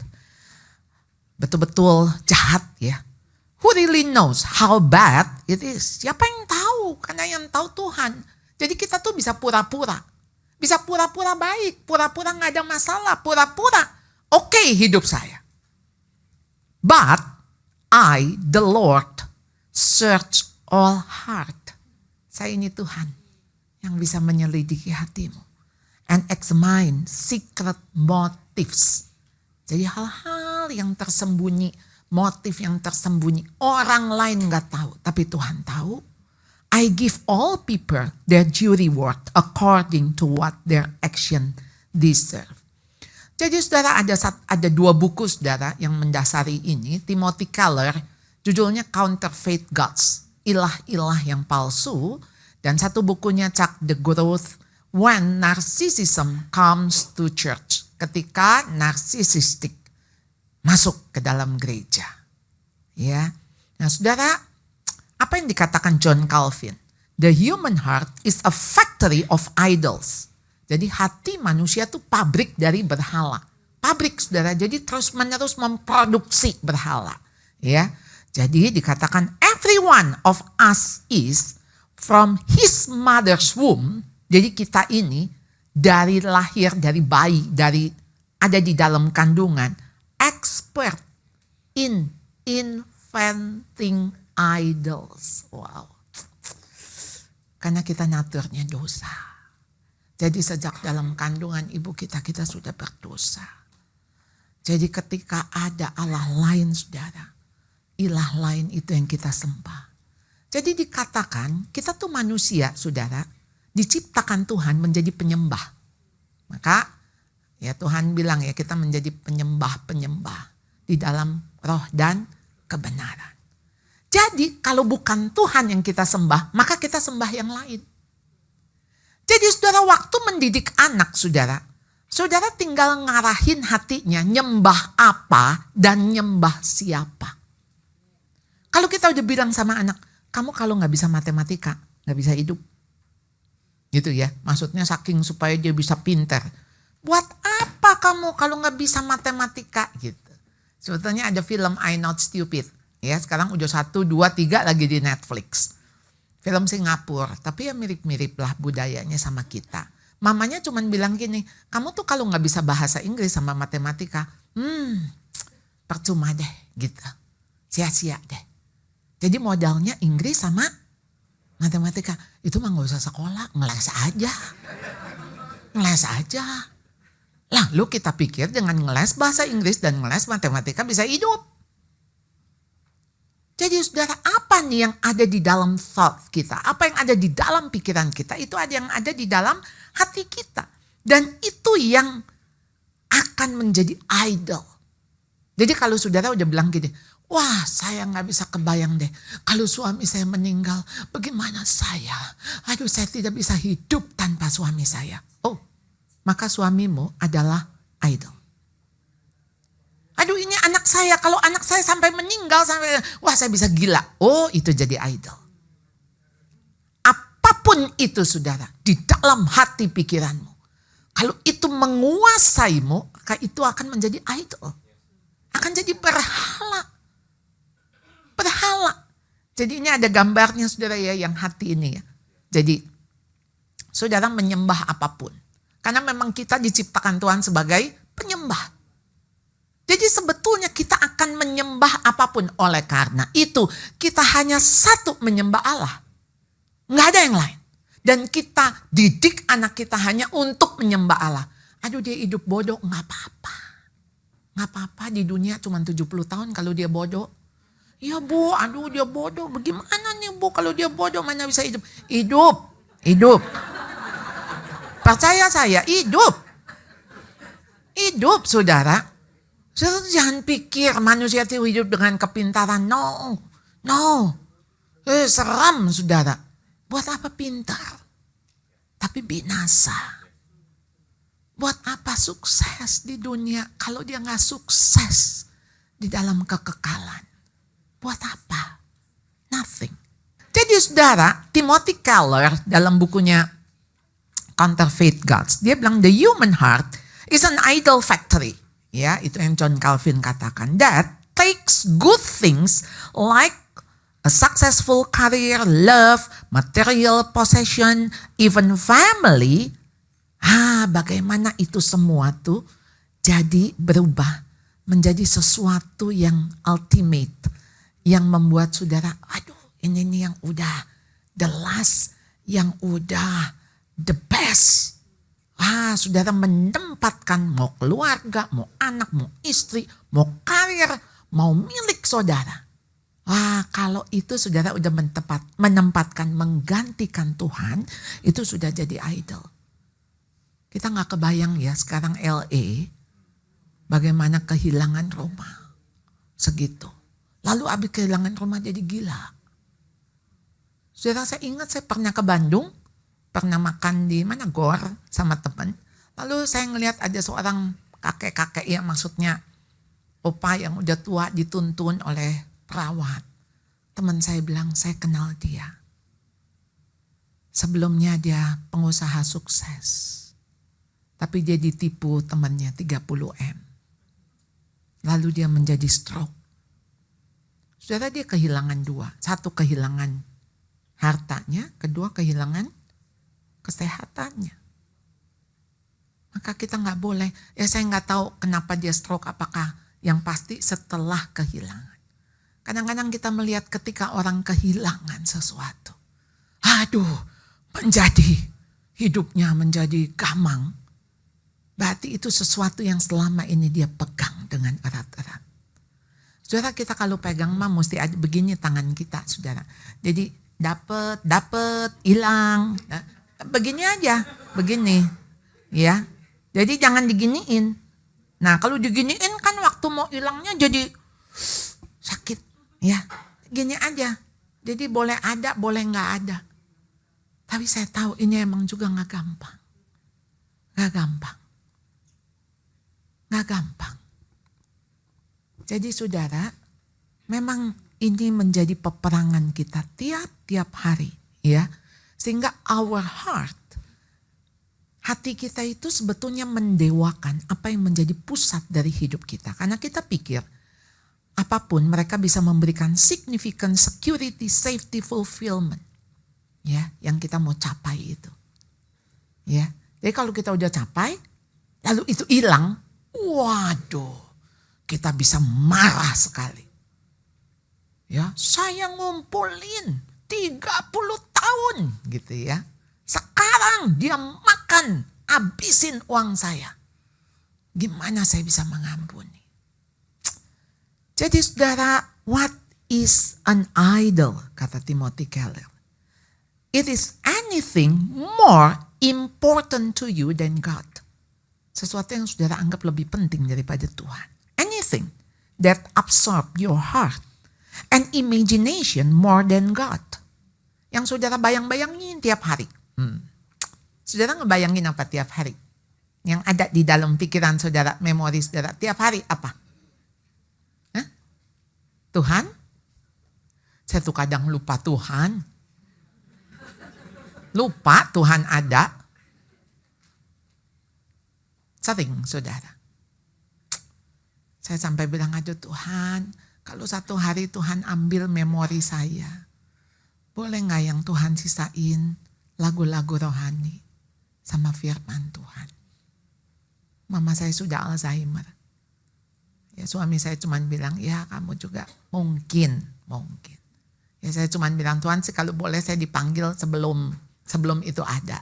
Betul-betul jahat ya. Who really knows how bad it is? Siapa yang tahu? Karena yang tahu Tuhan. Jadi kita tuh bisa pura-pura. Bisa pura-pura baik. Pura-pura gak ada masalah. Pura-pura oke hidup saya. But I, the Lord, search all heart. Saya ini Tuhan yang bisa menyelidiki hatimu. And examine secret motives. Jadi hal-hal yang tersembunyi, motif yang tersembunyi. Orang lain gak tahu, tapi Tuhan tahu. I give all people their due reward according to what their action deserve. Jadi saudara, ada 2 buku saudara yang mendasari ini. Timothy Keller, judulnya Counterfeit Gods, ilah-ilah yang palsu. Dan satu bukunya Chuck the Growth, When Narcissism Comes to Church, ketika narsisistik masuk ke dalam gereja. Ya, nah saudara, apa yang dikatakan John Calvin? The human heart is a factory of idols. Jadi hati manusia itu pabrik dari berhala. Pabrik saudara, jadi terus menerus memproduksi berhala. Ya, jadi dikatakan every one of us is from his mother's womb. Jadi kita ini dari lahir, dari bayi, dari ada di dalam kandungan, expert inventing idols. Wow. Karena kita naturnya dosa. Jadi sejak dalam kandungan ibu kita sudah berdosa. Jadi ketika ada Allah lain saudara, ilah lain itu yang kita sembah. Jadi dikatakan kita tuh manusia saudara, diciptakan Tuhan menjadi penyembah. Maka ya Tuhan bilang ya kita menjadi penyembah-penyembah di dalam roh dan kebenaran. Jadi kalau bukan Tuhan yang kita sembah, maka kita sembah yang lain. Jadi saudara waktu mendidik anak saudara tinggal ngarahin hatinya nyembah apa dan nyembah siapa. Kalau kita udah bilang sama anak, kamu kalau gak bisa matematika, gak bisa hidup. Gitu ya, maksudnya saking supaya dia bisa pinter. Buat apa kamu kalau gak bisa matematika gitu. Sebetulnya ada film I Not Stupid. Ya sekarang udah 1, 2, 3 lagi di Netflix. Film Singapura, tapi ya mirip-mirip lah budayanya sama kita. Mamanya cuman bilang gini, kamu tuh kalau gak bisa bahasa Inggris sama matematika, percuma deh gitu. Sia-sia deh. Jadi modalnya Inggris sama matematika. Itu mah gak usah sekolah, ngeles aja. Ngeles aja. Lalu kita pikir dengan ngeles bahasa Inggris dan ngeles matematika bisa hidup. Jadi saudara, apa nih yang ada di dalam thought kita? Apa yang ada di dalam pikiran kita? Itu ada yang ada di dalam hati kita. Dan itu yang akan menjadi idol. Jadi kalau saudara udah bilang gini, wah saya gak bisa kebayang deh. Kalau suami saya meninggal, bagaimana saya? Aduh saya tidak bisa hidup tanpa suami saya. Oh, maka suamimu adalah idol. Aduh ini anak saya, kalau anak saya sampai meninggal, wah saya bisa gila. Oh itu jadi idol. Apapun itu saudara, di dalam hati pikiranmu. Kalau itu menguasaimu, maka itu akan menjadi idol. Akan jadi berhala. Berhala. Jadi ini ada gambarnya saudara ya, yang hati ini ya. Jadi saudara menyembah apapun. Karena memang kita diciptakan Tuhan sebagai penyembah. Jadi sebetulnya kita akan menyembah apapun. Oleh karena itu kita hanya satu menyembah Allah. Nggak ada yang lain. Dan kita didik anak kita hanya untuk menyembah Allah. Aduh dia hidup bodoh, nggak apa-apa. Nggak apa-apa di dunia cuma 70 tahun kalau dia bodoh. Ya bu, aduh dia bodoh. Bagaimana nih bu kalau dia bodoh mana bisa hidup? Hidup, hidup. Percaya saya, hidup. Hidup saudara. Saudara jangan pikir manusia itu hidup dengan kepintaran. No. Seram saudara. Buat apa pintar? Tapi binasa. Buat apa sukses di dunia kalau dia gak sukses di dalam kekekalan? Buat apa? Nothing. Jadi saudara, Timothy Keller dalam bukunya Counterfeit Gods, dia bilang the human heart is an idol factory. Ya, itu yang John Calvin katakan. That takes good things like a successful career, love, material possession, even family. Bagaimana itu semua tuh jadi berubah menjadi sesuatu yang ultimate. Yang membuat saudara, aduh ini nih yang udah the last, yang udah the best. Saudara menempatkan mau keluarga, mau anak, mau istri, mau karir, mau milik saudara. Kalau itu saudara udah menempatkan, menggantikan Tuhan, itu sudah jadi idol. Kita gak kebayang ya sekarang LA, bagaimana kehilangan rumah. Segitu. Lalu abis kehilangan rumah jadi gila. Saudara saya ingat saya pernah ke Bandung, pernah makan di mana Gor sama teman. Lalu saya ngelihat ada seorang kakek-kakek ya, maksudnya opa yang udah tua dituntun oleh perawat. Teman saya bilang saya kenal dia. Sebelumnya dia pengusaha sukses. Tapi dia ditipu temannya 30M. Lalu dia menjadi stroke. Saudara dia kehilangan dua. Satu kehilangan hartanya, kedua kehilangan kesehatannya. Maka kita gak boleh, ya saya gak tahu kenapa dia stroke, apakah Yang pasti setelah kehilangan. Kadang-kadang kita melihat ketika orang kehilangan sesuatu. Aduh, hidupnya menjadi gamang. Berarti itu sesuatu yang selama ini dia pegang dengan erat-erat. Saudara, kita kalau pegang mah mesti ada begini tangan kita, saudara. Jadi dapat, hilang. Begini aja, begini. Ya. Jadi jangan diginiin. Nah, kalau diginiin kan waktu mau hilangnya jadi sakit, ya. Gini aja. Jadi boleh ada, boleh nggak ada. Tapi saya tahu ini emang juga nggak gampang. Nggak gampang. Nggak gampang. Jadi saudara, memang ini menjadi peperangan kita tiap-tiap hari, ya. Sehingga our heart, hati kita itu sebetulnya mendewakan apa yang menjadi pusat dari hidup kita. Karena kita pikir apapun mereka bisa memberikan significant security, safety, fulfillment. Ya, yang kita mau capai itu. Ya, jadi kalau kita udah capai, lalu itu hilang, waduh, kita bisa marah sekali. Ya, saya ngumpulin 30 tahun gitu ya. Sekarang dia makan, habisin uang saya. Gimana saya bisa mengampuni? Jadi saudara, what is an idol? Kata Timothy Keller. It is anything more important to you than God. Sesuatu yang saudara anggap lebih penting daripada Tuhan. Anything that absorb your heart and imagination more than God. Yang saudara bayang-bayangin tiap hari. Saudara ngebayangin apa tiap hari? Yang ada di dalam pikiran saudara, memori saudara tiap hari apa? Hah? Tuhan? Saya tuh kadang lupa Tuhan. Lupa Tuhan ada. Sering saudara. Saya sampai bilang, aduh Tuhan, kalau satu hari Tuhan ambil memori saya, boleh gak yang Tuhan sisain lagu-lagu rohani sama firman Tuhan. Mama saya sudah Alzheimer. Ya, suami saya cuma bilang, ya kamu juga mungkin. Ya saya cuma bilang, Tuhan sih kalau boleh saya dipanggil sebelum itu ada.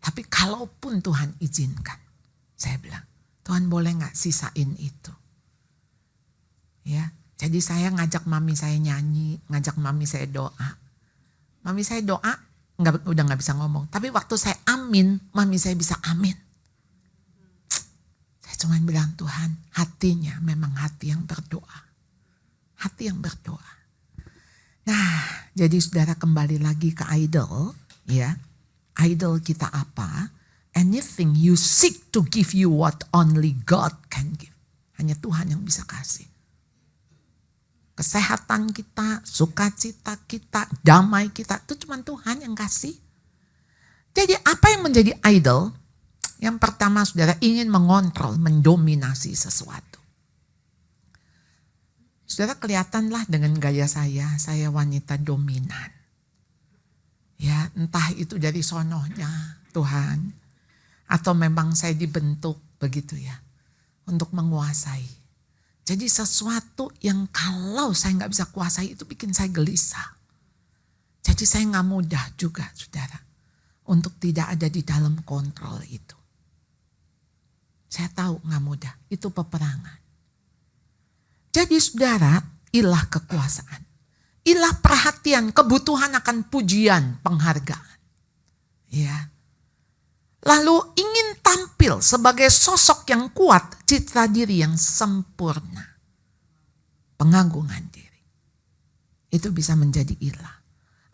Tapi kalaupun Tuhan izinkan, saya bilang, Tuhan boleh gak sisain itu. Ya, jadi saya ngajak mami saya nyanyi, ngajak mami saya doa. Mami saya doa, udah gak bisa ngomong. Tapi waktu saya amin, mami saya bisa amin. Saya cuma bilang, Tuhan, hatinya memang hati yang berdoa. Hati yang berdoa. Nah, jadi saudara kembali lagi ke idol, ya. Idol kita apa? Anything you seek to give you what only God can give. Hanya Tuhan yang bisa kasih. Kesehatan kita, sukacita kita, damai kita, itu cuma Tuhan yang kasih. Jadi apa yang menjadi idol? Yang pertama saudara, ingin mengontrol, mendominasi sesuatu. Saudara kelihatanlah dengan gaya saya wanita dominan. Ya, entah itu dari sononya Tuhan, atau memang saya dibentuk begitu ya, untuk menguasai. Jadi sesuatu yang kalau saya gak bisa kuasai itu bikin saya gelisah. Jadi saya gak mudah juga saudara, untuk tidak ada di dalam kontrol itu. Saya tahu gak mudah, itu peperangan. Jadi saudara, ilah kekuasaan. Ilah perhatian, kebutuhan akan pujian, penghargaan. Ya. Lalu ingin tampil sebagai sosok yang kuat, citra diri yang sempurna. Pengagungan diri. Itu bisa menjadi ilah.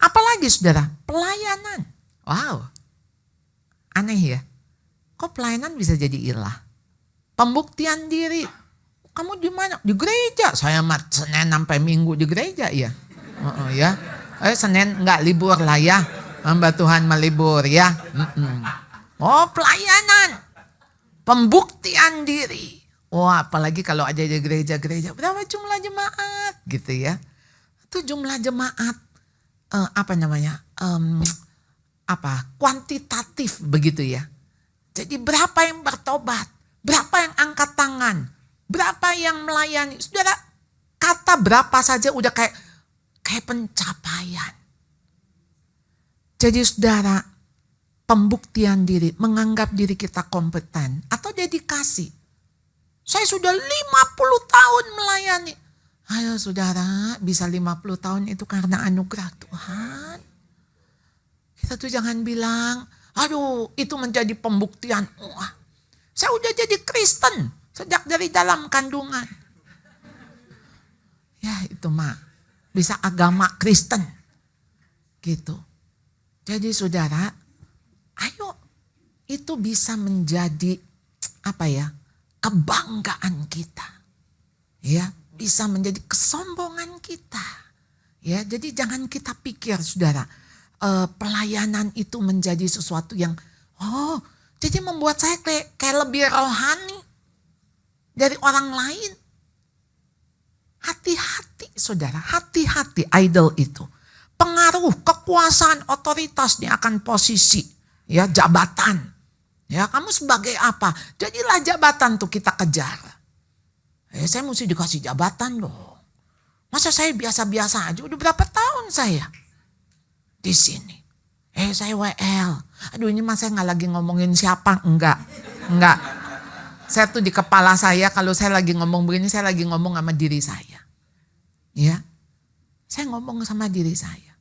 Apalagi saudara, pelayanan. Wow, aneh ya. Kok pelayanan bisa jadi ilah? Pembuktian diri. Kamu di mana? Di gereja. Saya Senin sampai Minggu di gereja ya. Ya. Senin enggak libur lah ya. Hamba Tuhan melibur ya. Oh, pelayanan. Pembuktian diri. Wah, apalagi kalau ada di gereja-gereja. Berapa jumlah jemaat gitu ya. Itu jumlah jemaat kuantitatif begitu ya. Jadi berapa yang bertobat? Berapa yang angkat tangan? Berapa yang melayani? Saudara, kata berapa saja udah kayak pencapaian. Jadi saudara, pembuktian diri, menganggap diri kita kompeten atau dedikasi. Saya sudah 50 tahun melayani. Ayo saudara, bisa 50 tahun itu karena anugerah Tuhan. Kita tuh jangan bilang, aduh itu menjadi pembuktian. Wah, saya udah jadi Kristen sejak dari dalam kandungan. Ya itu mah bisa agama Kristen gitu. Jadi saudara, ayo itu bisa menjadi kebanggaan kita. Ya, bisa menjadi kesombongan kita. Ya, jadi jangan kita pikir saudara, pelayanan itu menjadi sesuatu yang jadi membuat saya kayak lebih rohani dari orang lain. Hati-hati saudara, hati-hati idol itu. Pengaruh, kekuasaan, otoritas dia akan posisi, ya jabatan. Ya kamu sebagai apa? Jadilah jabatan tuh kita kejar. Saya mesti dikasih jabatan loh. Masa saya biasa-biasa aja, udah berapa tahun saya di sini. Saya WL. Aduh ini masa saya nggak lagi ngomongin siapa? Enggak. Saya tuh di kepala saya kalau saya lagi ngomong begini, saya lagi ngomong sama diri saya. Ya, saya ngomong sama diri saya.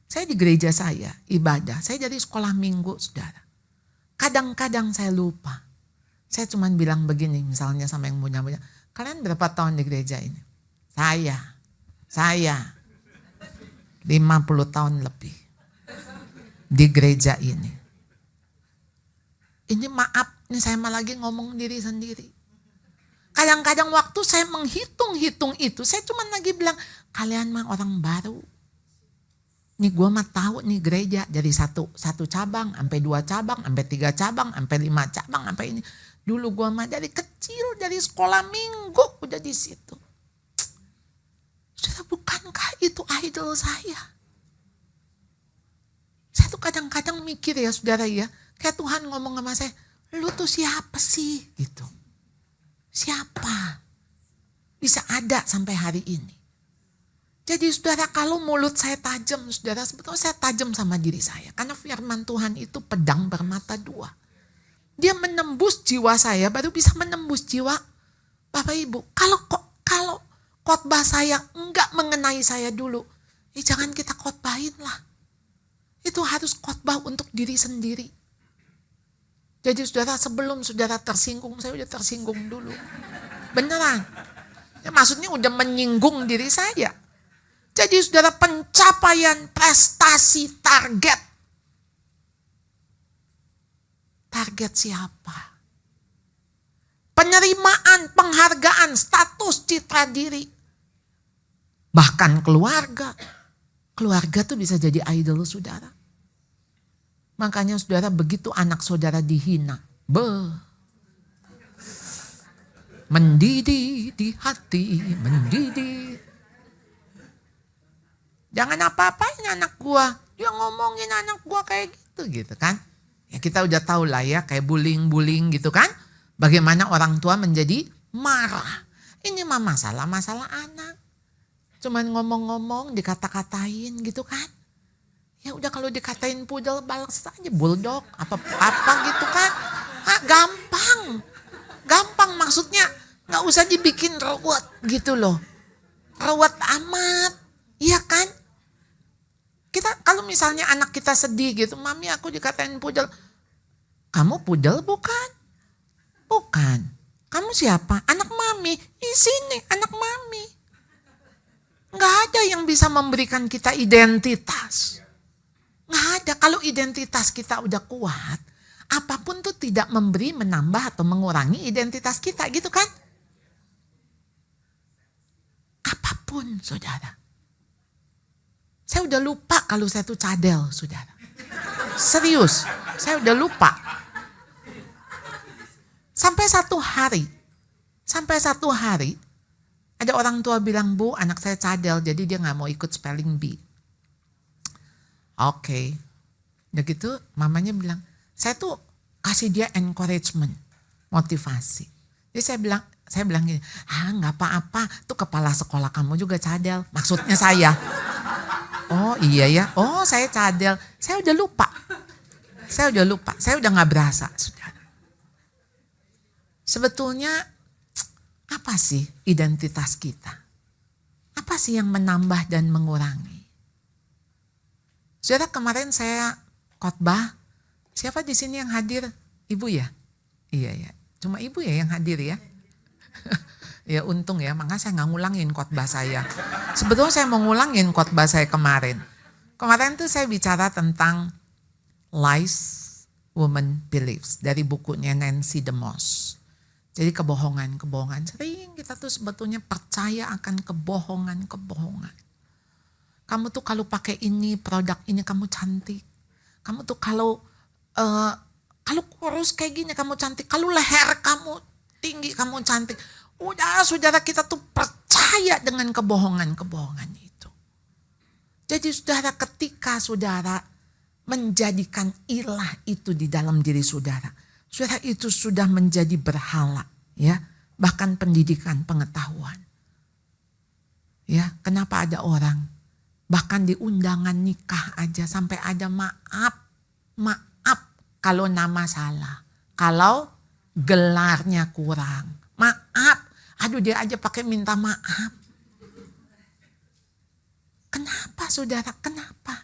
Saya di gereja saya, ibadah. Saya dari sekolah minggu, saudara. Kadang-kadang saya lupa. Saya cuma bilang begini, misalnya sama yang punya-punya. Kalian berapa tahun di gereja ini? Saya 50 tahun lebih di gereja ini. Ini maaf, ini saya malah lagi ngomong diri sendiri. Kadang-kadang waktu saya menghitung-hitung itu, saya cuma lagi bilang, kalian mah orang baru. Nih gue mah tahu nih gereja dari satu cabang, sampai 2 cabang, sampai 3 cabang, sampai 5 cabang, sampai ini. Dulu gue mah dari kecil, dari sekolah minggu udah di situ. Sudah bukankah itu idol saya? Saya tuh kadang-kadang mikir ya saudara ya, kayak Tuhan ngomong sama saya, lu tuh siapa sih gitu. Siapa? Bisa ada sampai hari ini. Jadi saudara kalau mulut saya tajam, saudara sebetulnya saya tajam sama diri saya. Karena firman Tuhan itu pedang bermata 2. Dia menembus jiwa saya, baru bisa menembus jiwa Bapak Ibu. Kalau khotbah saya enggak mengenai saya dulu, jangan kita khotbahin lah. Itu harus khotbah untuk diri sendiri. Jadi saudara sebelum saudara tersinggung, saya udah tersinggung dulu. Beneran. Ya, maksudnya udah menyinggung diri saya. Jadi saudara pencapaian prestasi target. Target siapa? Penerimaan, penghargaan, status, citra diri. Bahkan keluarga. Keluarga tuh bisa jadi idol saudara. Makanya saudara begitu anak saudara dihina. Mendidih di hati, mendidih. Jangan apa-apain anak gua. Dia ngomongin anak gua kayak gitu kan. Ya kita udah tahu lah ya kayak bullying gitu kan. Bagaimana orang tua menjadi marah. Ini mah masalah anak. Cuman ngomong-ngomong dikata-katain gitu kan. Ya udah kalau dikatain pudel balas aja bulldog apa gitu kan. Gampang maksudnya gak usah dibikin ruwet gitu loh. Ruwet amat. Iya kan? Kita kalau misalnya anak kita sedih gitu, mami aku dikatain pudel. Kamu pudel bukan? Bukan. Kamu siapa? Anak mami. Di sini anak mami. Gak ada yang bisa memberikan kita identitas. Gak ada. Kalau identitas kita udah kuat, apapun tuh tidak memberi, menambah atau mengurangi identitas kita gitu kan? Apapun saudara. Saya udah lupa kalau saya tuh cadel, saudara. Serius, saya udah lupa. Sampai satu hari, ada orang tua bilang, Bu, anak saya cadel, jadi dia gak mau ikut spelling bee. Oke. Udah gitu, mamanya bilang, saya tuh kasih dia encouragement, motivasi. Jadi Saya bilang gini, nggak apa-apa, tuh kepala sekolah kamu juga cadel. Maksudnya saya. Oh iya ya, oh saya cadel. Saya udah lupa, saya udah nggak berasa. Saudara. Sebetulnya apa sih identitas kita? Apa sih yang menambah dan mengurangi? Saudara, kemarin saya khotbah, siapa di sini yang hadir? Ibu ya? Iya ya, cuma ibu ya yang hadir ya. Ya untung ya, makanya saya nggak ngulangin khotbah saya. Sebetulnya saya mau ngulangin khotbah saya kemarin. Kemarin tuh saya bicara tentang Lies Woman Believes dari bukunya Nancy DeMoss. Jadi kebohongan. Sering kita tuh sebetulnya percaya akan kebohongan. Kamu tuh kalau pakai ini, produk ini kamu cantik. Kamu tuh kalau kurus kayak gini kamu cantik. Kalau leher kamu tinggi kamu cantik. Udah saudara, kita tuh percaya dengan kebohongan itu. Jadi saudara, ketika saudara menjadikan ilah itu di dalam diri saudara. Saudara, itu sudah menjadi berhala, ya, bahkan pendidikan, pengetahuan. Ya, kenapa ada orang bahkan di undangan nikah aja sampai ada maaf kalau nama salah, kalau gelarnya kurang, maaf. Aduh, dia aja pakai minta maaf. Kenapa saudara? Kenapa?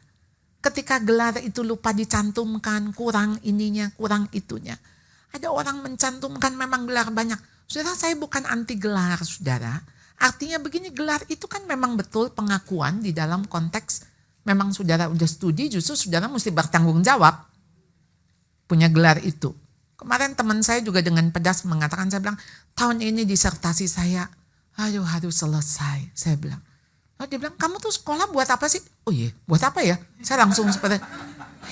Ketika gelar itu lupa dicantumkan, kurang ininya, kurang itunya. Ada orang mencantumkan memang gelar banyak. Saudara, saya bukan anti gelar, saudara. Artinya begini, gelar itu kan memang betul pengakuan di dalam konteks memang saudara udah studi, justru saudara mesti bertanggung jawab punya gelar itu. Kemarin teman saya juga dengan pedas mengatakan, saya bilang, tahun ini disertasi saya, harus selesai. Saya bilang, dia bilang, kamu tuh sekolah buat apa sih? Oh iya, buat apa ya? Saya langsung seperti,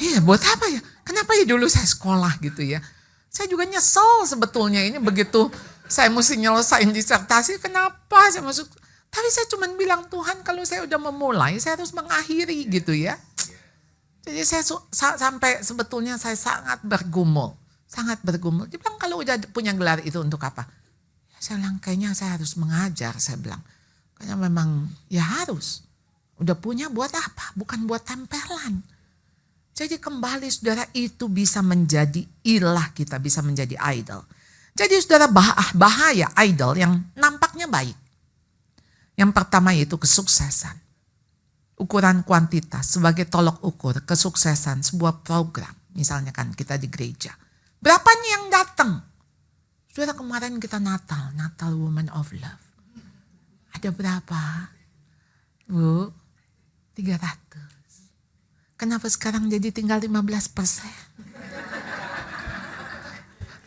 iya buat apa ya? Kenapa ya dulu saya sekolah gitu ya? Saya juga nyesel sebetulnya ini begitu saya mesti nyelesain disertasi, kenapa saya masuk? Tapi saya cuma bilang, Tuhan kalau saya udah memulai, saya harus mengakhiri gitu ya. Jadi saya sampai sebetulnya saya sangat bergumul. Dia bilang, kalau udah punya gelar itu untuk apa? Ya, saya bilang, kayaknya saya harus mengajar, saya bilang. Karena memang ya harus. Udah punya buat apa? Bukan buat tempelan. Jadi kembali saudara, itu bisa menjadi ilah kita, bisa menjadi idol. Jadi saudara, bahaya idol yang nampaknya baik. Yang pertama yaitu kesuksesan. Ukuran kuantitas sebagai tolok ukur kesuksesan sebuah program. Misalnya kan kita di gereja. Berapa nih yang datang? Saudara, kemarin kita Natal Woman of Love. Ada berapa? Bu, 300. Kenapa sekarang jadi tinggal 15%?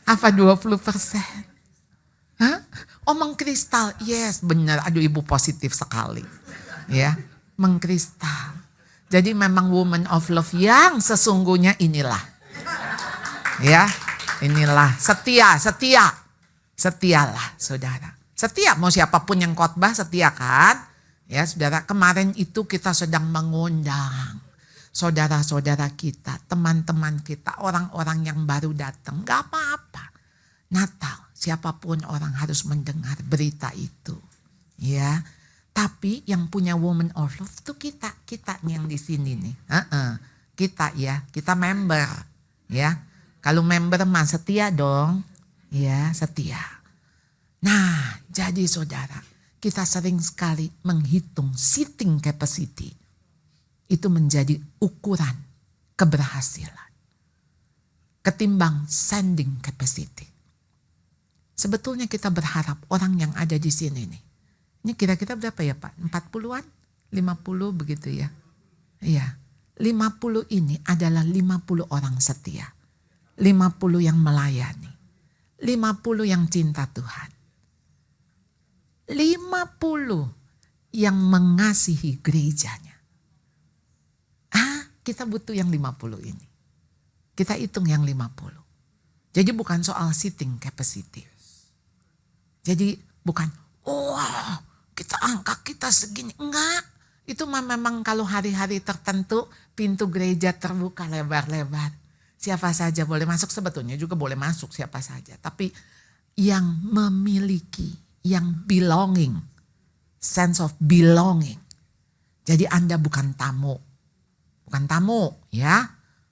Apa 20%? Hah? Oh, mengkristal. Yes, benar. Aduh, ibu positif sekali. Ya, mengkristal. Jadi memang Woman of Love yang sesungguhnya inilah. Ya, inilah setialah saudara. Setia, mau siapapun yang khotbah setia kan? Ya saudara, kemarin itu kita sedang mengundang saudara-saudara kita, teman-teman kita, orang-orang yang baru datang. Gak apa-apa. Natal, siapapun orang harus mendengar berita itu. Ya, tapi yang punya Woman of Love itu kita nih yang di sini nih. Kita ya, kita member. Ya, kalau member mah setia dong. Ya, setia. Nah, jadi saudara, kita sering sekali menghitung seating capacity. Itu menjadi ukuran keberhasilan. Ketimbang sending capacity. Sebetulnya kita berharap orang yang ada di sini nih. Ini kira-kira berapa ya Pak? 40-an? 50 begitu ya? Iya. 50 ini adalah 50 orang setia. 50 yang melayani. 50 yang cinta Tuhan. 50 yang mengasihi gerejanya. Kita butuh yang 50 ini. Kita hitung yang 50. Jadi bukan soal seating capacity. Jadi bukan, kita angka kita segini. Enggak, itu memang kalau hari-hari tertentu pintu gereja terbuka lebar-lebar. Siapa saja boleh masuk, sebetulnya juga boleh masuk siapa saja. Tapi yang memiliki, yang belonging, sense of belonging. Jadi Anda bukan tamu ya,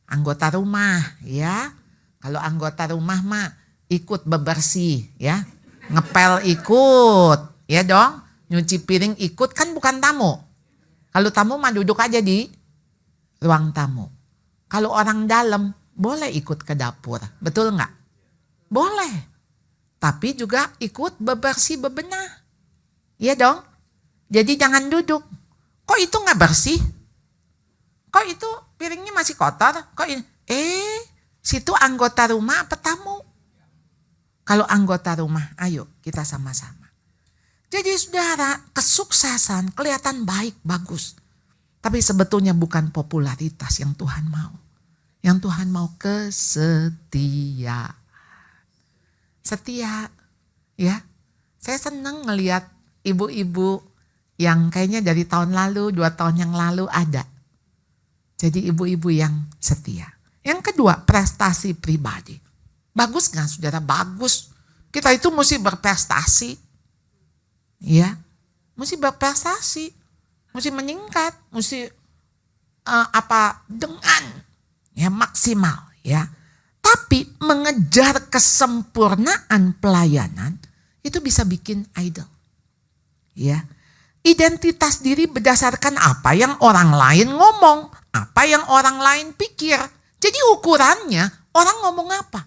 anggota rumah ya. Kalau anggota rumah mah ikut bebersih ya, ngepel ikut ya dong, nyuci piring ikut, kan bukan tamu. Kalau tamu mah duduk aja di ruang tamu. Kalau orang dalam boleh ikut ke dapur, betul nggak? Boleh, tapi juga ikut bebersih bebenah, iya dong. Jadi jangan duduk. Kok itu nggak bersih? Kok itu piringnya masih kotor? Kok ini? Situ anggota rumah apa tamu? Kalau anggota rumah, ayo kita sama-sama. Jadi saudara, kesuksesan kelihatan baik, bagus. Tapi sebetulnya bukan popularitas yang Tuhan mau. Yang Tuhan mau kesetiaan. Setia, ya. Saya senang ngelihat ibu-ibu yang kayaknya dari tahun lalu, 2 tahun yang lalu ada. Jadi ibu-ibu yang setia. Yang kedua, prestasi pribadi. Bagus gak saudara? Bagus. Kita itu mesti berprestasi. Ya, mesti berprestasi. Mesti meningkat. Mesti dengan ya maksimal ya. Tapi mengejar kesempurnaan pelayanan itu bisa bikin idol. Ya. Identitas diri berdasarkan apa yang orang lain ngomong, apa yang orang lain pikir. Jadi ukurannya orang ngomong apa?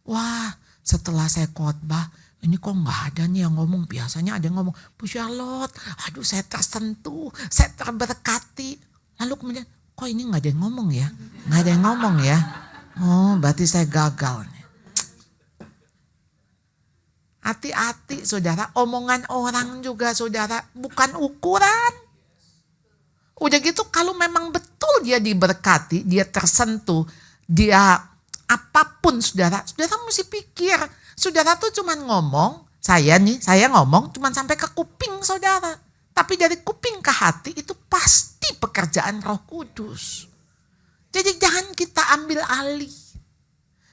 Wah, setelah saya khotbah, ini kok nggak ada nih yang ngomong. Biasanya ada yang ngomong, Bu Charlotte, aduh saya tersentuh, saya terberkati. Lalu kemudian, kok ini nggak ada yang ngomong ya? Nggak ada yang ngomong ya? Oh, berarti saya gagal nih. Hati-hati saudara, omongan orang juga saudara bukan ukuran. Udah gitu kalau memang betul dia diberkati, dia tersentuh, dia apapun saudara mesti pikir. Saudara tuh cuman ngomong, saya ngomong cuman sampai ke kuping saudara. Tapi dari kuping ke hati itu pasti pekerjaan Roh Kudus. Jadi jangan kita ambil alih.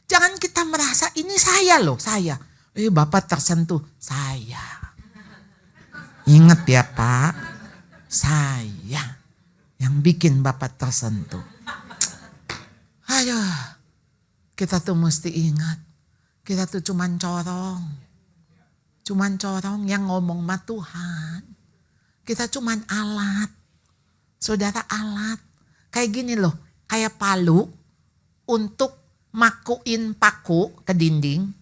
Jangan kita merasa ini saya loh, saya. Bapak tersentuh, saya. Ingat ya Pak, saya yang bikin Bapak tersentuh. Ayo, kita tuh mesti ingat, kita tuh cuman corong. Cuman corong yang ngomong sama Tuhan. Kita cuman alat. Saudara alat. Kayak gini loh, kayak palu untuk makuin paku ke dinding.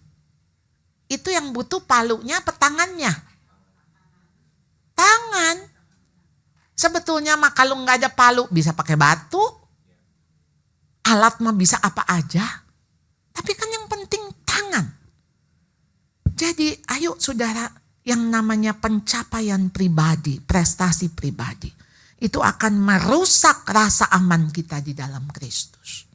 Itu yang butuh palunya apa tangannya? Tangan. Sebetulnya mah kalau nggak ada palu bisa pakai batu. Alat mah bisa apa aja. Tapi kan yang penting tangan. Jadi ayo saudara, yang namanya pencapaian pribadi, prestasi pribadi. Itu akan merusak rasa aman kita di dalam Kristus.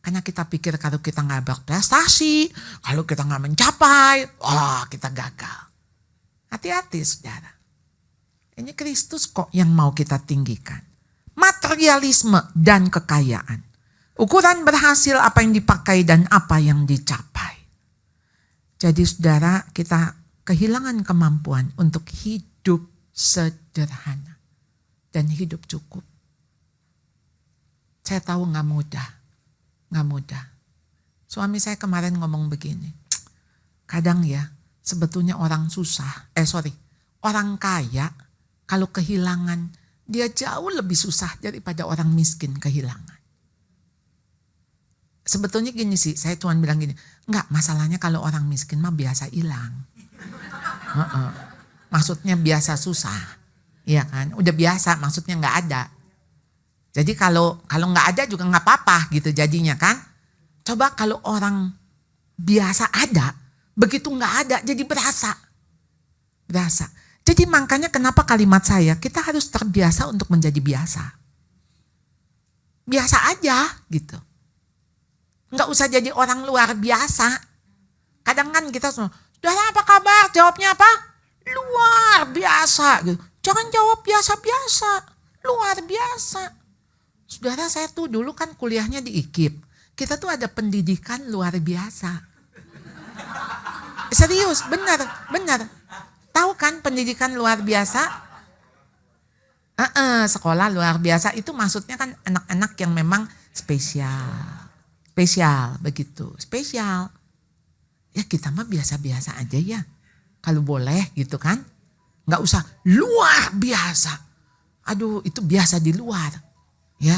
Karena kita pikir kalau kita nggak berprestasi, kalau kita nggak mencapai, wah kita gagal. Hati-hati saudara. Ini Kristus kok yang mau kita tinggikan. Materialisme dan kekayaan. Ukuran berhasil apa yang dipakai dan apa yang dicapai. Jadi saudara, kita kehilangan kemampuan untuk hidup sederhana. Dan hidup cukup. Saya tahu gak mudah. Suami saya kemarin ngomong begini. Kadang ya, sebetulnya orang kaya kalau kehilangan, dia jauh lebih susah daripada orang miskin kehilangan. Sebetulnya gini sih, saya cuma bilang gini, enggak, masalahnya kalau orang miskin mah biasa hilang. Maksudnya biasa susah. Iya kan, udah biasa, maksudnya nggak ada. Jadi kalau nggak ada juga nggak apa-apa gitu jadinya kan. Coba kalau orang biasa ada, begitu nggak ada jadi berasa. Jadi makanya kenapa kalimat saya, kita harus terbiasa untuk menjadi biasa. Biasa aja gitu. Nggak usah jadi orang luar biasa. Kadang kan kita semua, saudara apa kabar? Jawabnya apa? Luar biasa gitu. Jangan jawab biasa-biasa, luar biasa. Saudara, saya tuh dulu kan kuliahnya di IKIP. Kita tuh ada pendidikan luar biasa. Serius, benar, benar. Tahu kan pendidikan luar biasa? Sekolah luar biasa itu maksudnya kan anak-anak yang memang spesial. Spesial, begitu. Spesial. Ya kita mah biasa-biasa aja ya. Kalau boleh gitu kan. Nggak usah luar biasa. Aduh itu biasa di luar. Ya,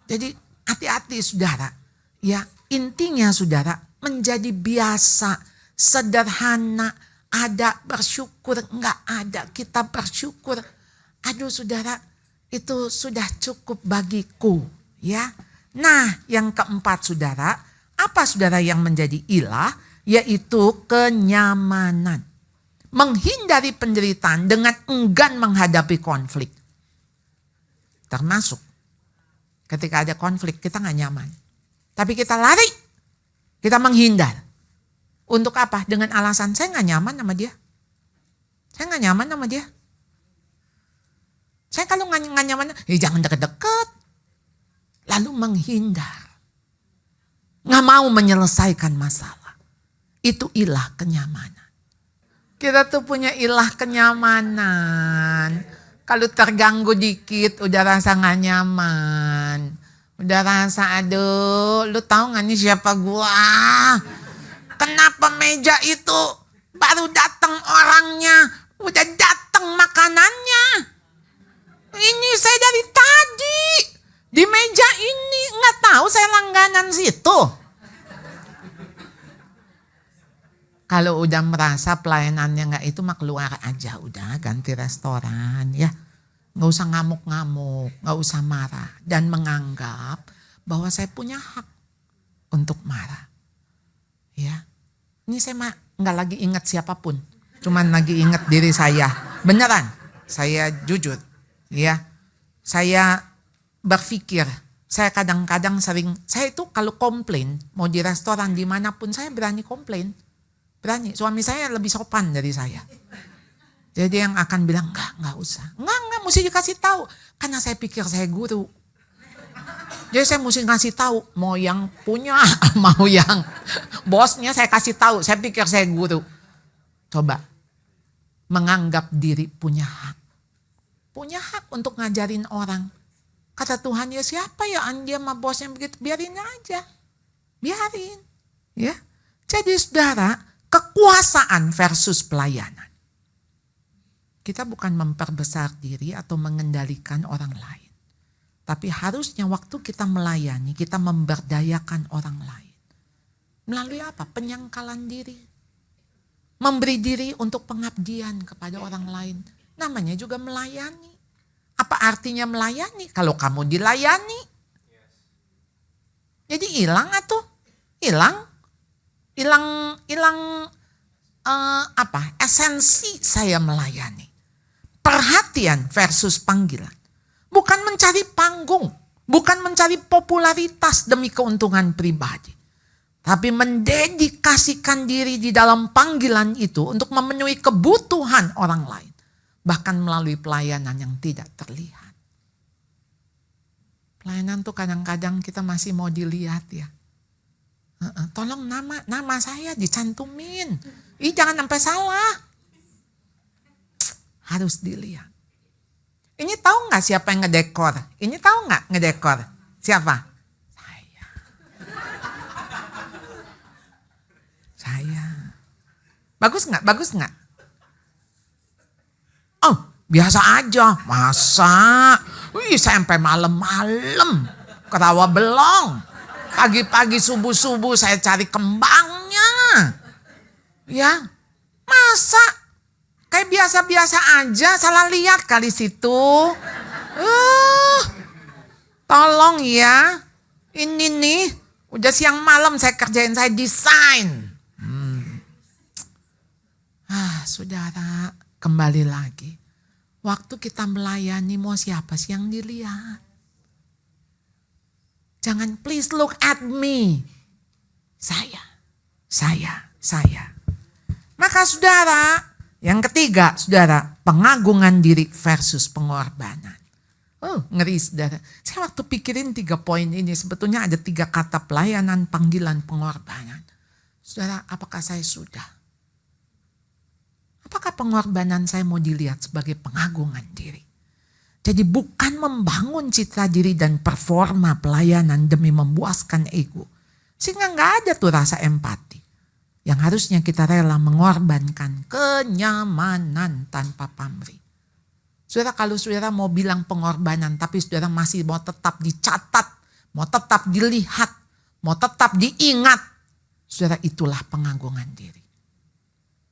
jadi hati-hati saudara. Ya, intinya saudara menjadi biasa, sederhana, ada bersyukur, enggak ada kita bersyukur. Aduh saudara, itu sudah cukup bagiku, ya. Nah, yang keempat saudara, apa saudara yang menjadi ilah? Yaitu kenyamanan. Menghindari penderitaan dengan enggan menghadapi konflik. Termasuk ketika ada konflik kita gak nyaman. Tapi kita lari, kita menghindar. Untuk apa? Dengan alasan saya gak nyaman sama dia. Saya gak nyaman sama dia. Saya kalau gak nyaman, jangan deket-deket. Lalu menghindar. Gak mau menyelesaikan masalah. Itu ilah kenyamanan. Kita tuh punya ilah kenyamanan. Kalau terganggu dikit udah rasa gak nyaman. Udah rasa aduh lu tahu gak nih siapa gua. Kenapa meja itu baru datang orangnya. Udah datang makanannya. Ini saya dari tadi. Di meja ini gak tahu saya langganan situ. Kalau udah merasa pelayanannya gak itu mah keluar aja. Udah ganti restoran ya. Gak usah ngamuk-ngamuk, gak usah marah. Dan menganggap bahwa saya punya hak untuk marah. Ya, ini saya mah gak lagi ingat siapapun. Cuman lagi ingat diri saya. Beneran, saya jujur. Ya, saya berpikir, saya kadang-kadang sering, saya itu kalau komplain, mau di restoran dimanapun saya berani komplain. Berani, suami saya lebih sopan dari saya. Jadi yang akan bilang, enggak usah. Enggak, mesti dikasih tahu. Karena saya pikir saya guru. Jadi saya mesti ngasih tahu. Mau yang punya, mau yang bosnya saya kasih tahu. Saya pikir saya guru. Coba, menganggap diri punya hak. Punya hak untuk ngajarin orang. Kata Tuhan, ya siapa ya dia sama bosnya begitu. Biarin aja. Biarin. Ya. Jadi saudara, kekuasaan versus pelayanan. Kita bukan memperbesar diri atau mengendalikan orang lain. Tapi harusnya waktu kita melayani, kita memberdayakan orang lain. Melalui apa? Penyangkalan diri. Memberi diri untuk pengabdian kepada orang lain. Namanya juga melayani. Apa artinya melayani? Kalau kamu dilayani. Jadi hilang atuh. Hilang esensi saya melayani. Perhatian versus panggilan. Bukan mencari panggung, bukan mencari popularitas demi keuntungan pribadi. Tapi mendedikasikan diri di dalam panggilan itu untuk memenuhi kebutuhan orang lain. Bahkan melalui pelayanan yang tidak terlihat. Pelayanan tuh kadang-kadang kita masih mau dilihat ya. Tolong nama saya dicantumin. Jangan sampai salah. Harus dilihat. Ini tahu nggak siapa yang ngedekor? Ini tahu nggak ngedekor? Siapa? Saya. Bagus nggak? Bagus nggak? Oh, biasa aja. Masa? Saya sampai malam-malam ke rawa belong. Pagi-pagi subuh-subuh saya cari kembangnya. Ya, masa? Kayak biasa-biasa aja, salah lihat kali situ. Tolong ya, ini nih udah siang malam saya kerjain, saya desain. Saudara, kembali lagi. Waktu kita melayani mau siapa sih yang dilihat? Jangan please look at me. Saya. Maka saudara, yang ketiga saudara, pengagungan diri versus pengorbanan. Ngeri saudara. Saya waktu pikirin 3 poin ini, sebetulnya ada 3 kata pelayanan, panggilan, pengorbanan. Saudara, apakah saya sudah? apakah pengorbanan saya mau dilihat sebagai pengagungan diri? Jadi bukan membangun citra diri dan performa pelayanan demi memuaskan ego. Sehingga gak ada tuh rasa empati. Yang harusnya kita rela mengorbankan kenyamanan tanpa pamrih. Saudara, kalau saudara mau bilang pengorbanan tapi saudara masih mau tetap dicatat, mau tetap dilihat, mau tetap diingat, saudara, itulah pengagungan diri.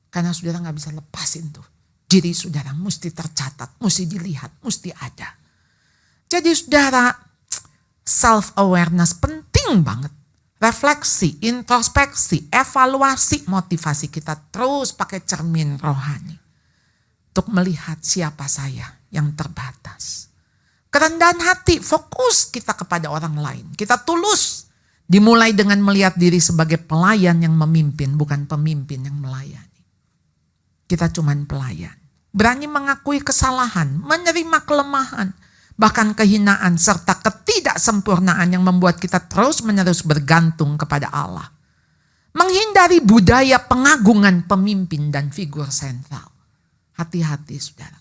Karena saudara gak bisa lepasin tuh. Diri saudara mesti tercatat, mesti dilihat, mesti ada. Jadi saudara, self-awareness penting banget. Refleksi, introspeksi, evaluasi, motivasi kita terus pakai cermin rohani. Untuk melihat siapa saya yang terbatas. Kerendahan hati, fokus kita kepada orang lain. Kita tulus. Dimulai dengan melihat diri sebagai pelayan yang memimpin, bukan pemimpin yang melayani. Kita cuman pelayan. Berani mengakui kesalahan, menerima kelemahan, bahkan kehinaan serta ketidaksempurnaan yang membuat kita terus-menerus bergantung kepada Allah. Menghindari budaya pengagungan pemimpin dan figur sentral. Hati-hati saudara.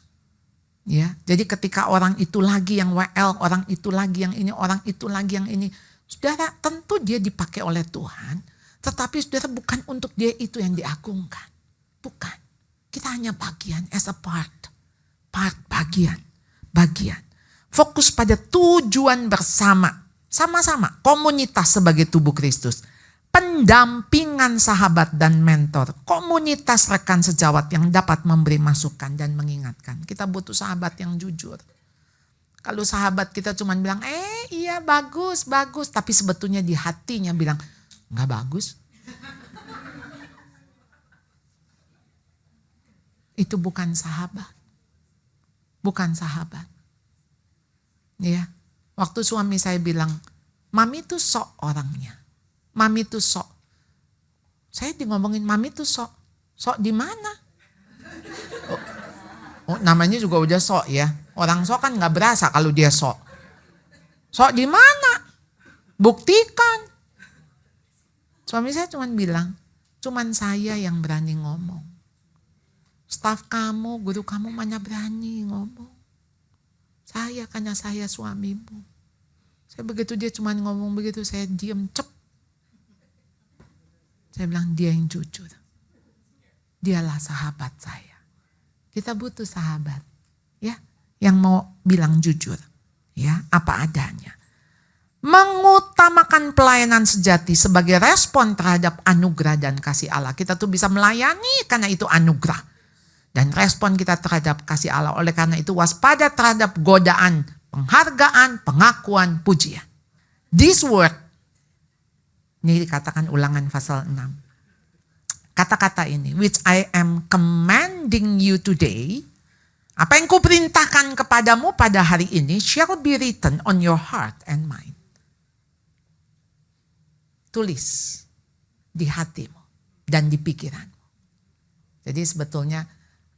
Ya, jadi ketika orang itu lagi yang WL, orang itu lagi yang ini, orang itu lagi yang ini. Saudara, tentu dia dipakai oleh Tuhan, tetapi saudara bukan untuk dia itu yang diagungkan. Bukan. Kita hanya bagian as a part bagian. Fokus pada tujuan bersama, sama-sama komunitas sebagai tubuh Kristus. Pendampingan sahabat dan mentor, komunitas rekan sejawat yang dapat memberi masukan dan mengingatkan. Kita butuh sahabat yang jujur. Kalau sahabat kita cuma bilang, iya bagus, tapi sebetulnya di hatinya bilang, enggak bagus. Itu bukan sahabat. Bukan sahabat. Ya, waktu suami saya bilang, mami tuh sok orangnya. Mami tuh sok. Saya ngomongin mami tuh sok. Sok di mana? Oh, namanya juga udah sok ya. Orang sok kan nggak berasa kalau dia sok. Sok di mana? Buktikan. Suami saya cuma bilang, cuman saya yang berani ngomong. Staf kamu, guru kamu mana berani ngomong. Saya, karena saya suamimu. Saya begitu dia cuma ngomong begitu, saya diam cep. Saya bilang dia yang jujur. Dialah sahabat saya. Kita butuh sahabat, ya, yang mau bilang jujur, ya, apa adanya. Mengutamakan pelayanan sejati sebagai respon terhadap anugerah dan kasih Allah. Kita tuh bisa melayani karena itu anugerah. Dan respon kita terhadap kasih Allah. Oleh karena itu waspada terhadap godaan, penghargaan, pengakuan, pujian. This word, ini dikatakan Ulangan pasal 6. Kata-kata ini, which I am commanding you today, apa yang kuperintahkan kepadamu pada hari ini, shall be written on your heart and mind. Tulis di hatimu dan di pikiranmu. Jadi sebetulnya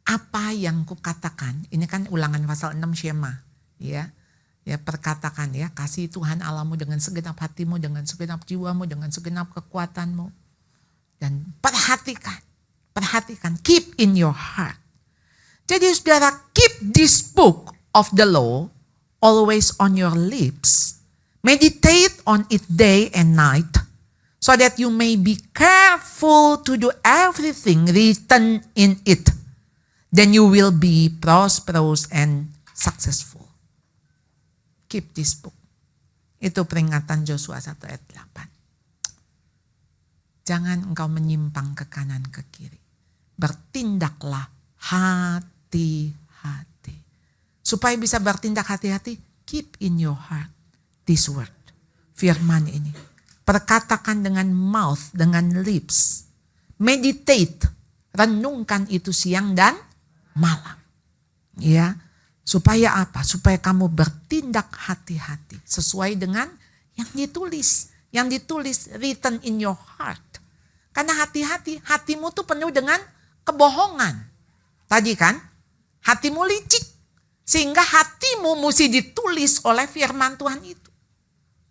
apa yang kukatakan, ini kan Ulangan pasal 6 Shema, ya. Ya, perkatakan ya, kasih Tuhan Allahmu dengan segenap hatimu, dengan segenap jiwamu, dengan segenap kekuatanmu. Dan perhatikan, keep in your heart. Jadi saudara, keep this book of the law always on your lips. Meditate on it day and night, so that you may be careful to do everything written in it. Then you will be prosperous and successful. Keep this book. Itu peringatan Yosua 1 ayat 8. Jangan engkau menyimpang ke kanan ke kiri. Bertindaklah hati-hati. Supaya bisa bertindak hati-hati, keep in your heart this word. Firman ini. Perkatakan dengan mouth, dengan lips. Meditate. Renungkan itu siang dan malam. Ya. Supaya apa? Supaya kamu bertindak hati-hati. Sesuai dengan yang ditulis. Yang ditulis written in your heart. Karena hati-hati, hatimu tuh penuh dengan kebohongan. Tadi kan, hatimu licik. Sehingga hatimu mesti ditulis oleh firman Tuhan itu.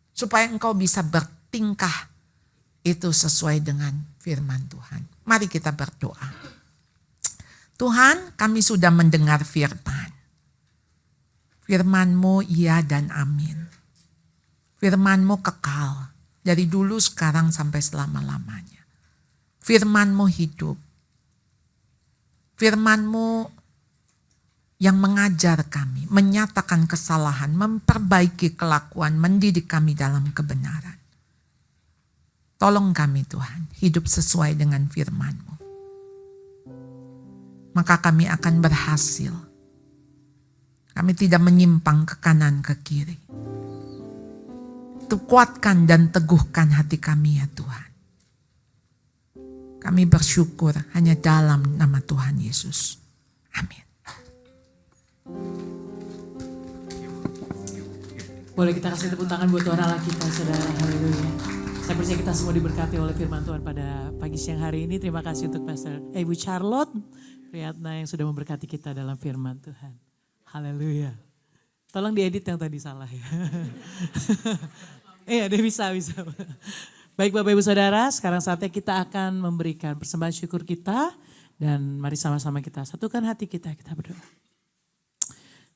Supaya engkau bisa bertingkah itu sesuai dengan firman Tuhan. Mari kita berdoa. Tuhan, kami sudah mendengar firman. Firman-Mu iya dan amin. Firman-Mu kekal dari dulu, sekarang, sampai selama-lamanya. Firman-Mu hidup. Firman-Mu yang mengajar kami, menyatakan kesalahan, memperbaiki kelakuan, mendidik kami dalam kebenaran. Tolong kami Tuhan, hidup sesuai dengan firman-Mu. Maka kami akan berhasil. Kami tidak menyimpang ke kanan ke kiri. Kuatkan dan teguhkan hati kami ya Tuhan. Kami bersyukur hanya dalam nama Tuhan Yesus. Amin. Boleh kita kasih tepuk tangan buat Tuhan Allah kita, saudara. Haleluya. Saya percaya kita semua diberkati oleh firman Tuhan pada pagi siang hari ini. Terima kasih untuk Pastor Ibu Charlotte Priyatna yang sudah memberkati kita dalam firman Tuhan. Haleluya. Tolong diedit yang tadi salah ya. Iya, dia bisa. Baik Bapak Ibu Saudara, sekarang saatnya kita akan memberikan persembahan syukur kita. Dan mari sama-sama kita satukan hati kita berdoa.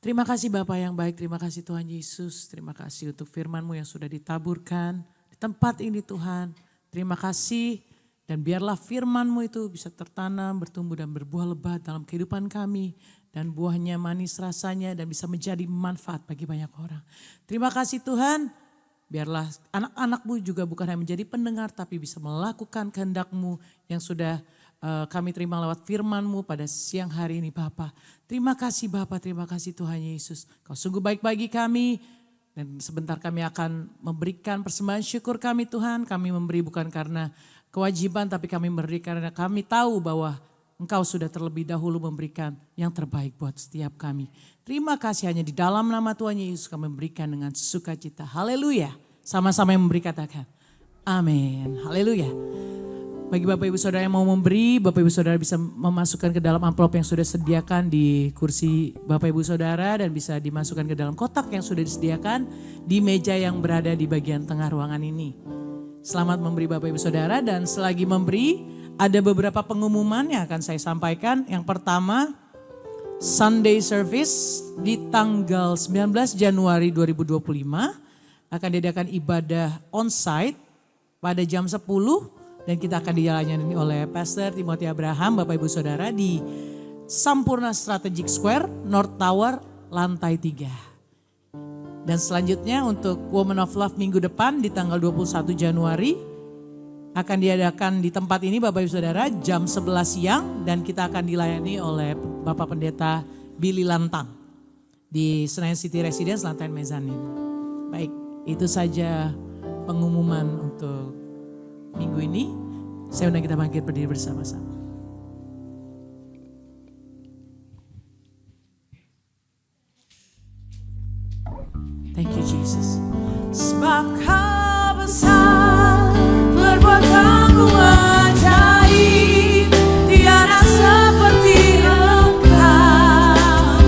Terima kasih Bapa yang baik, terima kasih Tuhan Yesus. Terima kasih untuk firman-Mu yang sudah ditaburkan di tempat ini Tuhan. Terima kasih. Dan biarlah firman-Mu itu bisa tertanam, bertumbuh dan berbuah lebat dalam kehidupan kami. Dan buahnya manis rasanya dan bisa menjadi manfaat bagi banyak orang. Terima kasih Tuhan. Biarlah anak-anak-Mu juga bukan hanya menjadi pendengar tapi bisa melakukan kehendak-Mu yang sudah kami terima lewat firman-Mu pada siang hari ini Bapa. Terima kasih Bapa, terima kasih Tuhan Yesus. Kau sungguh baik bagi kami. Dan sebentar kami akan memberikan persembahan syukur kami Tuhan. Kami memberi bukan karena kewajiban tapi kami memberi karena kami tahu bahwa Engkau sudah terlebih dahulu memberikan yang terbaik buat setiap kami. Terima kasih hanya di dalam nama Tuhan Yesus kami memberikan dengan sukacita. Haleluya. Sama-sama yang memberi katakan. Amin. Haleluya. Bagi Bapak Ibu Saudara yang mau memberi, Bapak Ibu Saudara bisa memasukkan ke dalam amplop yang sudah disediakan di kursi Bapak Ibu Saudara dan bisa dimasukkan ke dalam kotak yang sudah disediakan di meja yang berada di bagian tengah ruangan ini. Selamat memberi Bapak Ibu Saudara dan selagi memberi ada beberapa pengumuman yang akan saya sampaikan. Yang pertama, Sunday service di tanggal 19 Januari 2025 akan diadakan ibadah onsite pada jam 10 dan kita akan dilayani oleh Pastor Timothy Abraham, Bapak Ibu Saudara di Sampurna Strategic Square, North Tower, lantai 3. Dan selanjutnya untuk Women of Love minggu depan di tanggal 21 Januari akan diadakan di tempat ini Bapak Ibu Saudara jam 11 siang dan kita akan dilayani oleh Bapak Pendeta Billy Lantang di Senayan City Residence lantai mezanin. Baik, itu saja pengumuman untuk minggu ini. Saya undang kita bangkit berdiri bersama-sama. Thank you Jesus. Sebab Kau besar, perbuatanmu ajaib, tiada seperti Engkau,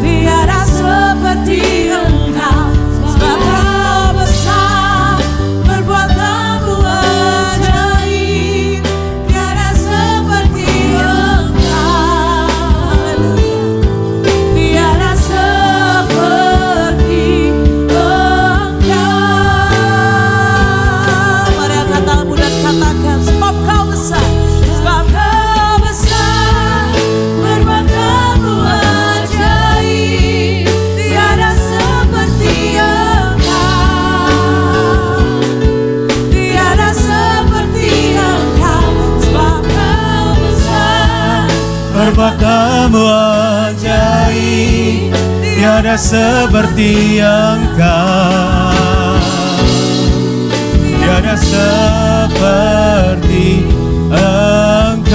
tiada seperti Engkau. Sebab Kau besar, perbuatanmu ajaib, tiada seperti Engkau, tiada seperti perbuatanmu ajaib, tiada seperti Engkau, tiada seperti Engkau,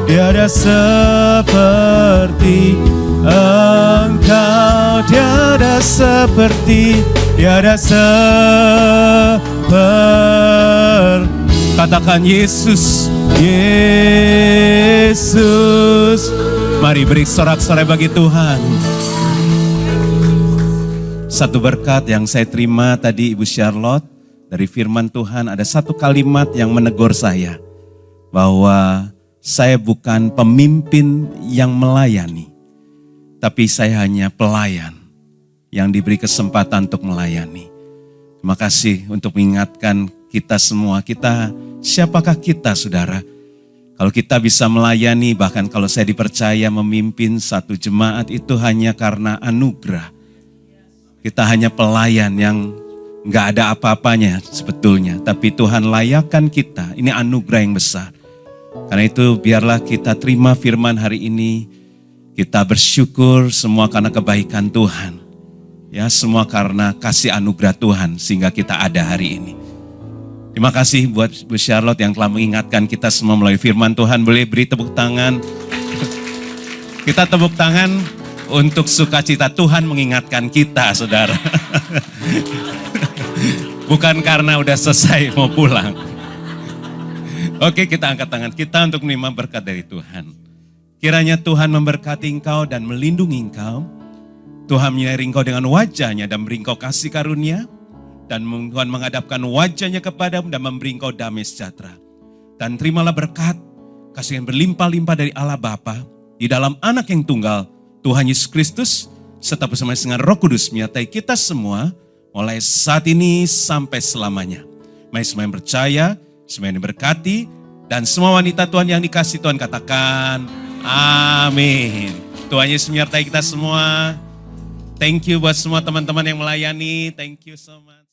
tiada seperti Engkau, tiada seperti, tiada seperti. Katakan Yesus, Yesus. Mari beri sorak-sorai bagi Tuhan. Satu berkat yang saya terima tadi Ibu Charlotte dari firman Tuhan, ada satu kalimat yang menegur saya. bahwa saya bukan pemimpin yang melayani, tapi saya hanya pelayan yang diberi kesempatan untuk melayani. Terima kasih untuk mengingatkan kita semua, siapakah kita saudara? Kalau kita bisa melayani, bahkan kalau saya dipercaya memimpin satu jemaat itu hanya karena anugerah. Kita hanya pelayan yang gak ada apa-apanya sebetulnya. Tapi Tuhan layakkan kita, ini anugerah yang besar. Karena itu biarlah kita terima firman hari ini. Kita bersyukur semua karena kebaikan Tuhan. Ya, semua karena kasih anugerah Tuhan sehingga kita ada hari ini. Terima kasih buat Bu Charlotte yang telah mengingatkan kita semua melalui firman Tuhan. Boleh beri tepuk tangan. Kita tepuk tangan untuk sukacita Tuhan mengingatkan kita, saudara. Bukan karena udah selesai mau pulang. Oke, kita angkat tangan kita untuk menerima berkat dari Tuhan. Kiranya Tuhan memberkati engkau dan melindungi engkau. Tuhan menyinari engkau dengan wajahnya dan memberi engkau kasih karunia. Dan Tuhan menghadapkan wajahnya kepadamu dan memberi engkau damai sejahtera. Dan terimalah berkat, kasih yang berlimpah-limpah dari Allah Bapa di dalam Anak yang tunggal, Tuhan Yesus Kristus, serta bersama dengan Roh Kudus menyertai kita semua, mulai saat ini sampai selamanya. Mari semua yang percaya, semua yang diberkati, dan semua wanita Tuhan yang dikasih Tuhan katakan, amin. Tuhan Yesus menyertai kita semua. Thank you buat semua teman-teman yang melayani. Thank you so much.